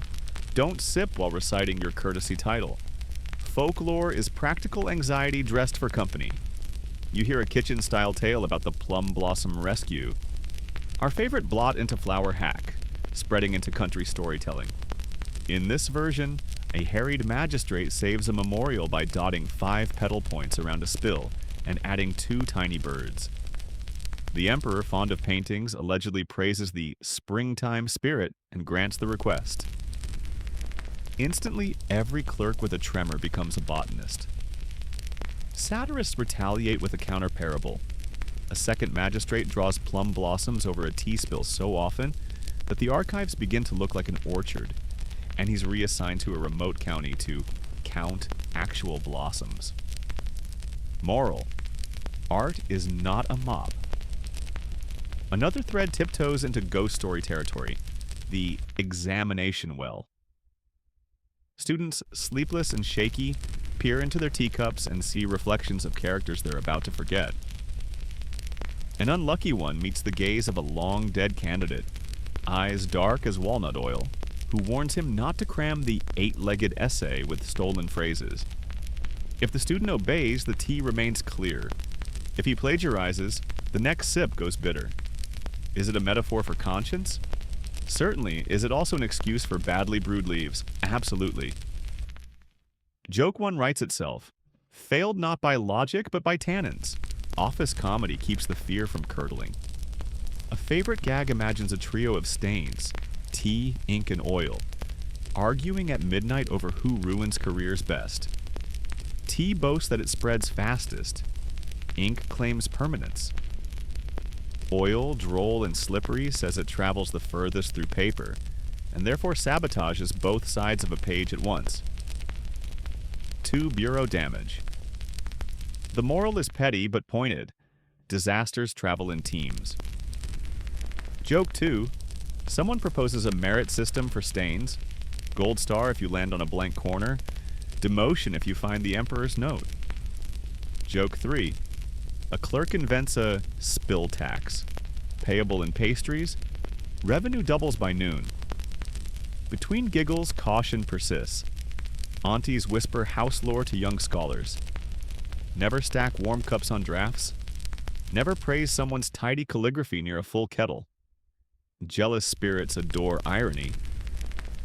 [SPEAKER 1] Don't sip while reciting your courtesy title. Folklore is practical anxiety dressed for company. You hear a kitchen-style tale about the plum blossom rescue. Our favorite blot into flower hack, spreading into country storytelling. In this version, a harried magistrate saves a memorial by dotting 5 petal points around a spill and adding 2 tiny birds. The emperor, fond of paintings, allegedly praises the springtime spirit and grants the request. Instantly, every clerk with a tremor becomes a botanist. Satirists retaliate with a counter-parable. A second magistrate draws plum blossoms over a tea spill so often that the archives begin to look like an orchard, and he's reassigned to a remote county to count actual blossoms. Moral: art is not a mop. Another thread tiptoes into ghost story territory, the examination well. Students, sleepless and shaky, peer into their teacups and see reflections of characters they're about to forget. An unlucky one meets the gaze of a long-dead candidate, eyes dark as walnut oil, who warns him not to cram the 8-legged essay with stolen phrases. If the student obeys, the tea remains clear. If he plagiarizes, the next sip goes bitter. Is it a metaphor for conscience? Certainly. Is it also an excuse for badly brewed leaves? Absolutely. Joke one writes itself. Failed not by logic, but by tannins. Office comedy keeps the fear from curdling. A favorite gag imagines a trio of stains, tea, ink, and oil, arguing at midnight over who ruins careers best. Tea boasts that it spreads fastest. Ink claims permanence. Oil, droll, and slippery says it travels the furthest through paper, and therefore sabotages both sides of a page at once. 2. Bureau damage. The moral is petty but pointed. Disasters travel in teams. Joke 2. Someone proposes a merit system for stains. Gold star if you land on a blank corner. Demotion if you find the emperor's note. Joke 3. A clerk invents a spill tax. Payable in pastries. Revenue doubles by noon. Between giggles, caution persists. Aunties whisper house lore to young scholars. Never stack warm cups on drafts. Never praise someone's tidy calligraphy near a full kettle. Jealous spirits adore irony.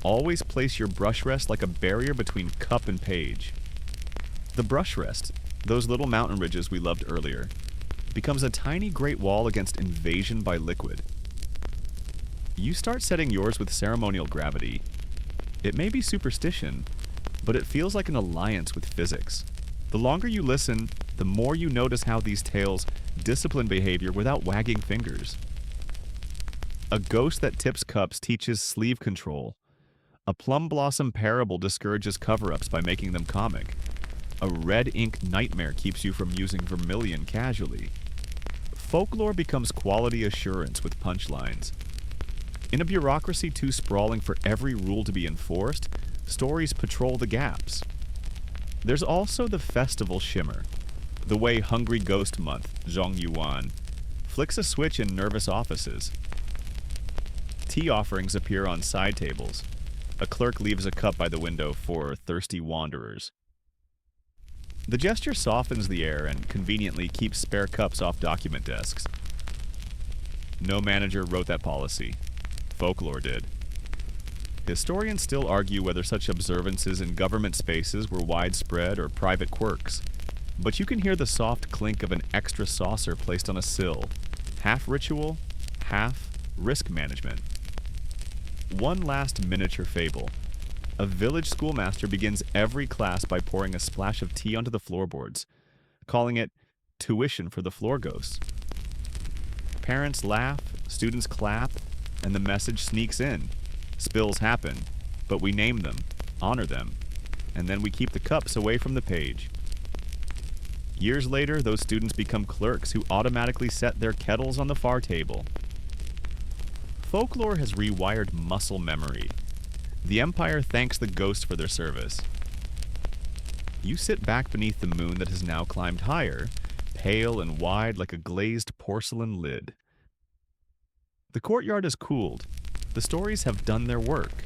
[SPEAKER 1] Always place your brush rest like a barrier between cup and page. The brush rest, those little mountain ridges we loved earlier, becomes a tiny great wall against invasion by liquid. You start setting yours with ceremonial gravity. It may be superstition, but it feels like an alliance with physics. The longer you listen, the more you notice how these tales discipline behavior without wagging fingers. A ghost that tips cups teaches sleeve control. A plum blossom parable discourages cover-ups by making them comic. A red ink nightmare keeps you from using vermilion casually. Folklore becomes quality assurance with punchlines. In a bureaucracy too sprawling for every rule to be enforced, stories patrol the gaps. There's also the festival shimmer, the way Hungry Ghost Month, Zhong Yuan, flicks a switch in nervous offices. Tea offerings appear on side tables. A clerk leaves a cup by the window for thirsty wanderers. The gesture softens the air and conveniently keeps spare cups off document desks. No manager wrote that policy. Folklore did. Historians still argue whether such observances in government spaces were widespread or private quirks, but you can hear the soft clink of an extra saucer placed on a sill, half ritual, half risk management. One last miniature fable. A village schoolmaster begins every class by pouring a splash of tea onto the floorboards, calling it tuition for the floor ghosts. Parents laugh, students clap, and the message sneaks in. Spills happen, but we name them, honor them, and then we keep the cups away from the page. Years later, those students become clerks who automatically set their kettles on the far table. Folklore has rewired muscle memory. The Empire thanks the ghosts for their service. You sit back beneath the moon that has now climbed higher, pale and wide like a glazed porcelain lid. The courtyard is cooled. The stories have done their work.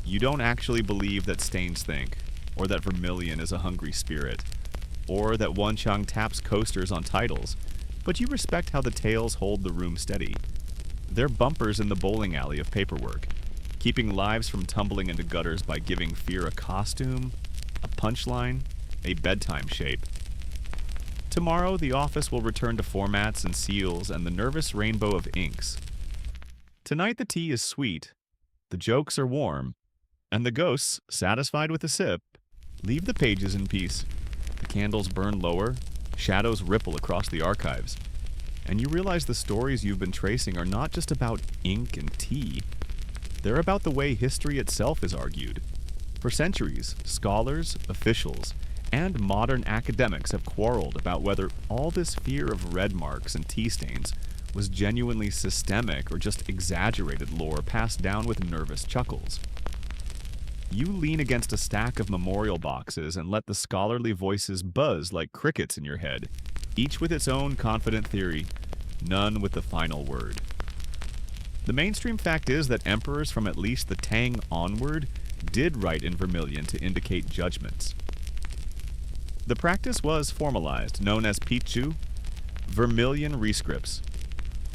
[SPEAKER 1] You don't actually believe that stains think, or that vermilion is a hungry spirit, or that Wanchang taps coasters on titles, but you respect how the tales hold the room steady. They're bumpers in the bowling alley of paperwork, keeping lives from tumbling into gutters by giving fear a costume, a punchline, a bedtime shape. Tomorrow, the office will return to formats and seals and the nervous rainbow of inks. Tonight the tea is sweet, the jokes are warm, and the ghosts, satisfied with a sip, leave the pages in peace. The candles burn lower, shadows ripple across the archives, and you realize the stories you've been tracing are not just about ink and tea. They're about the way history itself is argued. For centuries, scholars, officials, and modern academics have quarreled about whether all this fear of red marks and tea stains was genuinely systemic or just exaggerated lore passed down with nervous chuckles. You lean against a stack of memorial boxes and let the scholarly voices buzz like crickets in your head, each with its own confident theory, none with the final word. The mainstream fact is that emperors from at least the Tang onward did write in vermilion to indicate judgments. The practice was formalized, known as Pichu, vermilion rescripts,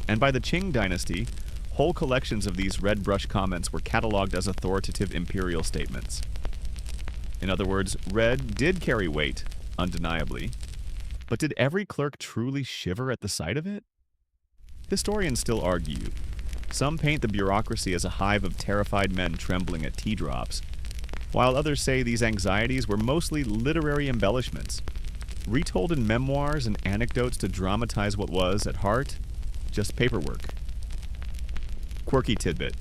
[SPEAKER 1] and by the Qing dynasty, whole collections of these red brush comments were cataloged as authoritative imperial statements. In other words, red did carry weight, undeniably, but did every clerk truly shiver at the sight of it? Historians still argue. Some paint the bureaucracy as a hive of terrified men trembling at tea drops, while others say these anxieties were mostly literary embellishments, retold in memoirs and anecdotes to dramatize what was, at heart, just paperwork. Quirky tidbit.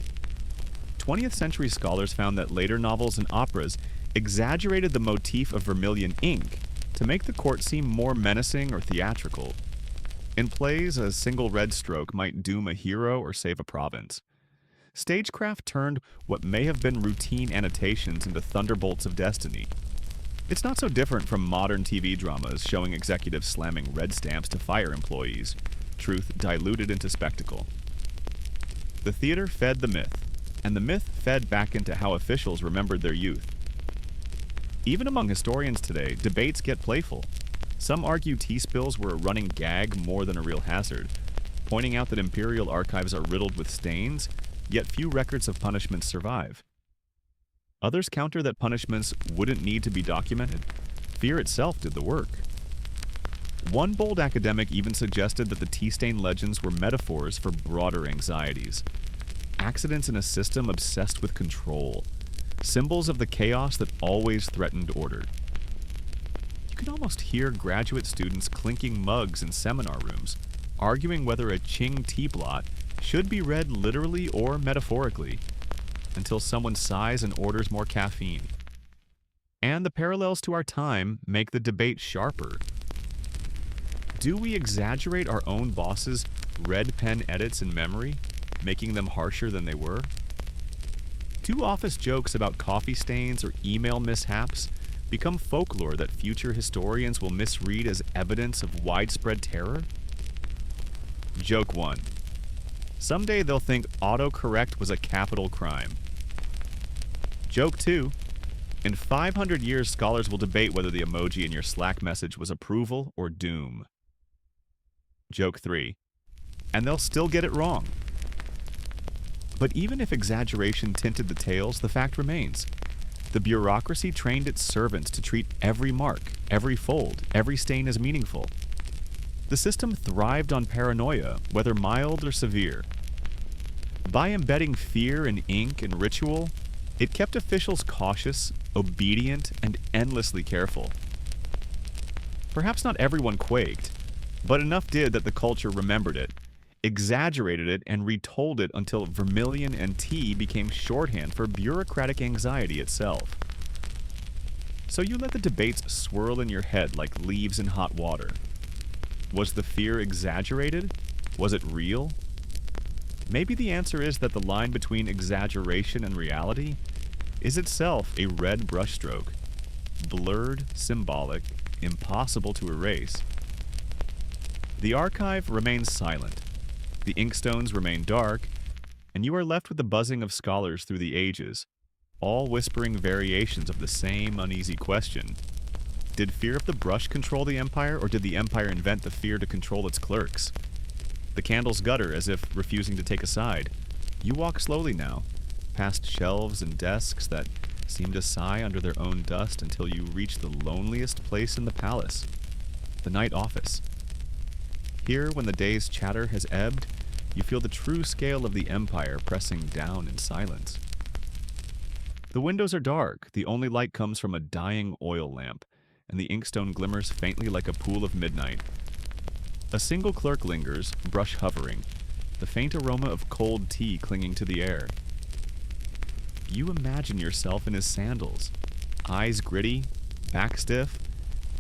[SPEAKER 1] 20th century scholars found that later novels and operas exaggerated the motif of vermilion ink to make the court seem more menacing or theatrical. In plays, a single red stroke might doom a hero or save a province. Stagecraft turned what may have been routine annotations into thunderbolts of destiny. It's not so different from modern TV dramas showing executives slamming red stamps to fire employees, truth diluted into spectacle. The theater fed the myth, and the myth fed back into how officials remembered their youth. Even among historians today, debates get playful. Some argue tea spills were a running gag more than a real hazard, pointing out that imperial archives are riddled with stains, yet few records of punishments survive. Others counter that punishments wouldn't need to be documented. Fear itself did the work. One bold academic even suggested that the tea stain legends were metaphors for broader anxieties. Accidents in a system obsessed with control. Symbols of the chaos that always threatened order. You can almost hear graduate students clinking mugs in seminar rooms, arguing whether a Qing tea blot should be read literally or metaphorically, until someone sighs and orders more caffeine. And the parallels to our time make the debate sharper. Do we exaggerate our own bosses' red pen edits in memory, making them harsher than they were? Do office jokes about coffee stains or email mishaps become folklore that future historians will misread as evidence of widespread terror? Joke 1. Someday they'll think autocorrect was a capital crime. Joke 2. In 500 years, scholars will debate whether the emoji in your Slack message was approval or doom. Joke 3. And they'll still get it wrong. But even if exaggeration tinted the tales, the fact remains. The bureaucracy trained its servants to treat every mark, every fold, every stain as meaningful. The system thrived on paranoia, whether mild or severe. By embedding fear in ink and ritual, it kept officials cautious, obedient, and endlessly careful. Perhaps not everyone quaked, but enough did that the culture remembered it, exaggerated it, and retold it until vermilion and tea became shorthand for bureaucratic anxiety itself. So you let the debates swirl in your head like leaves in hot water. Was the fear exaggerated? Was it real? Maybe the answer is that the line between exaggeration and reality is itself a red brushstroke, blurred, symbolic, impossible to erase. The archive remains silent, the inkstones remain dark, and you are left with the buzzing of scholars through the ages, all whispering variations of the same uneasy question. Did fear of the brush control the empire, or did the empire invent the fear to control its clerks? The candles gutter as if refusing to take a side. You walk slowly now, past shelves and desks that seem to sigh under their own dust until you reach the loneliest place in the palace, the night office. Here, when the day's chatter has ebbed, you feel the true scale of the empire pressing down in silence. The windows are dark, the only light comes from a dying oil lamp, and the inkstone glimmers faintly like a pool of midnight. A single clerk lingers, brush hovering, the faint aroma of cold tea clinging to the air. You imagine yourself in his sandals, eyes gritty, back stiff,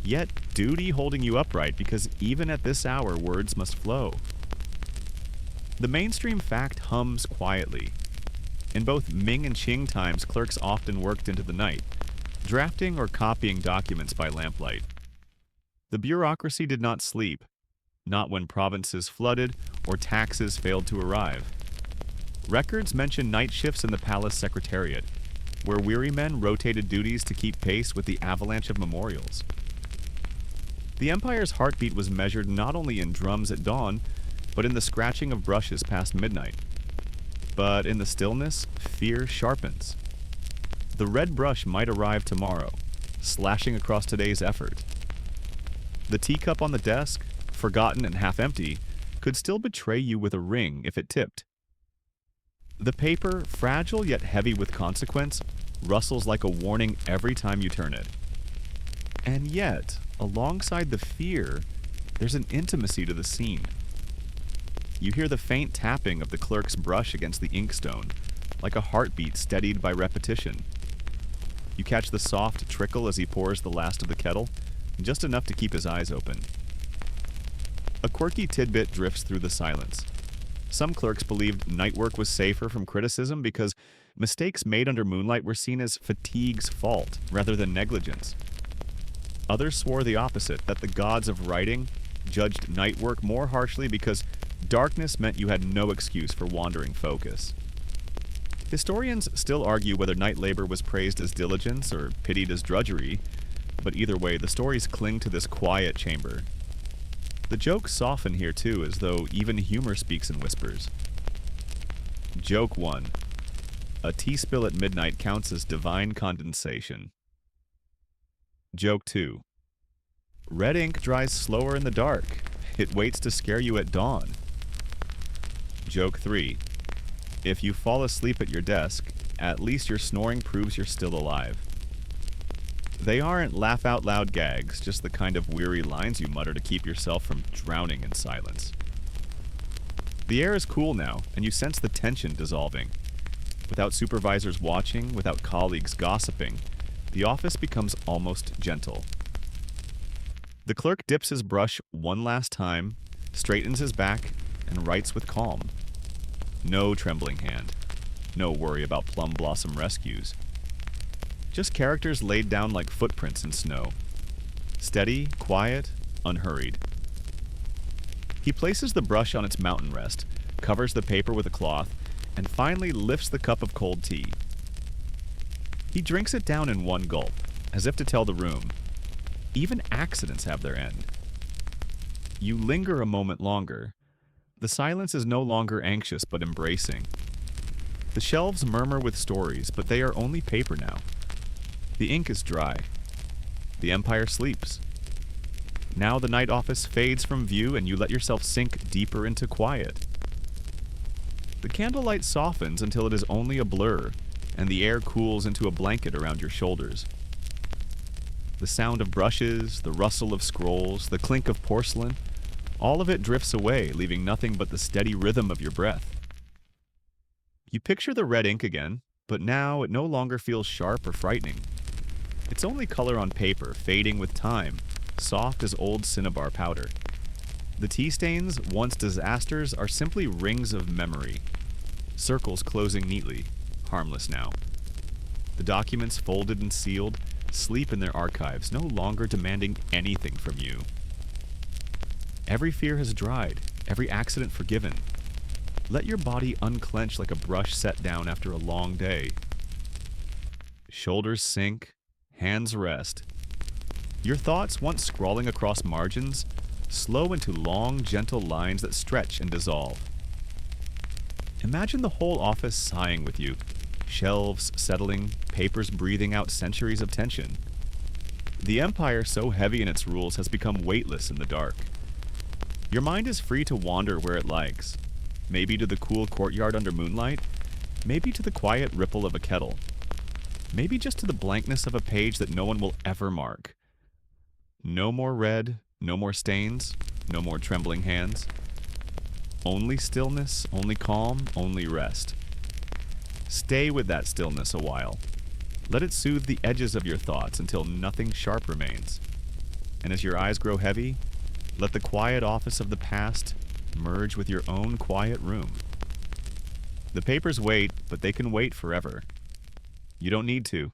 [SPEAKER 1] yet duty holding you upright because even at this hour words must flow. The mainstream fact hums quietly. In both Ming and Qing times, clerks often worked into the night, drafting or copying documents by lamplight. The bureaucracy did not sleep, not when provinces flooded or taxes failed to arrive. Records mention night shifts in the palace secretariat, where weary men rotated duties to keep pace with the avalanche of memorials. The empire's heartbeat was measured not only in drums at dawn, but in the scratching of brushes past midnight. But in the stillness, fear sharpens. The red brush might arrive tomorrow, slashing across today's effort. The teacup on the desk, forgotten and half empty, could still betray you with a ring if it tipped. The paper, fragile yet heavy with consequence, rustles like a warning every time you turn it. And yet, alongside the fear, there's an intimacy to the scene. you hear the faint tapping of the clerk's brush against the inkstone, like a heartbeat steadied by repetition. You catch the soft trickle as he pours the last of the kettle, just enough to keep his eyes open. A quirky tidbit drifts through the silence. Some clerks believed night work was safer from criticism because mistakes made under moonlight were seen as fatigue's fault rather than negligence. Others swore the opposite, that the gods of writing judged night work more harshly because darkness meant you had no excuse for wandering focus. Historians still argue whether night labor was praised as diligence or pitied as drudgery, but either way, the stories cling to this quiet chamber. The jokes soften here too, as though even humor speaks in whispers. Joke 1. A tea spill at midnight counts as divine condensation. Joke 2. Red ink dries slower in the dark. It waits to scare you at dawn. Joke 3. If you fall asleep at your desk, at least your snoring proves you're still alive. They aren't laugh-out-loud gags, just the kind of weary lines you mutter to keep yourself from drowning in silence. The air is cool now, and you sense the tension dissolving. Without supervisors watching, without colleagues gossiping, the office becomes almost gentle. The clerk dips his brush one last time, straightens his back, and writes with calm. No trembling hand. No worry about plum blossom rescues. Just characters laid down like footprints in snow. Steady, quiet, unhurried. He places the brush on its mountain rest, covers the paper with a cloth, and finally lifts the cup of cold tea. He drinks it down in one gulp, as if to tell the room, even accidents have their end. You linger a moment longer. The silence is no longer anxious but embracing. The shelves murmur with stories, but they are only paper now. The ink is dry. The empire sleeps. Now the night office fades from view and you let yourself sink deeper into quiet. The candlelight softens until it is only a blur, and the air cools into a blanket around your shoulders. The sound of brushes, the rustle of scrolls, the clink of porcelain, all of it drifts away, leaving nothing but the steady rhythm of your breath. You picture the red ink again, but now it no longer feels sharp or frightening. It's only color on paper, fading with time, soft as old cinnabar powder. The tea stains, once disasters, are simply rings of memory. Circles closing neatly, harmless now. The documents folded and sealed sleep in their archives, no longer demanding anything from you. Every fear has dried, every accident forgiven. Let your body unclench like a brush set down after a long day. Shoulders sink, hands rest. Your thoughts, once scrawling across margins, slow into long, gentle lines that stretch and dissolve. Imagine the whole office sighing with you, shelves settling, papers breathing out centuries of tension. The empire, so heavy in its rules, has become weightless in the dark. Your mind is free to wander where it likes. Maybe to the cool courtyard under moonlight, maybe to the quiet ripple of a kettle, maybe just to the blankness of a page that no one will ever mark. No more red, no more stains, no more trembling hands. Only stillness, only calm, only rest. Stay with that stillness a while. Let it soothe the edges of your thoughts until nothing sharp remains. And as your eyes grow heavy, let the quiet office of the past merge with your own quiet room. The papers wait, but they can wait forever. You don't need to.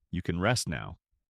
[SPEAKER 1] You can rest now.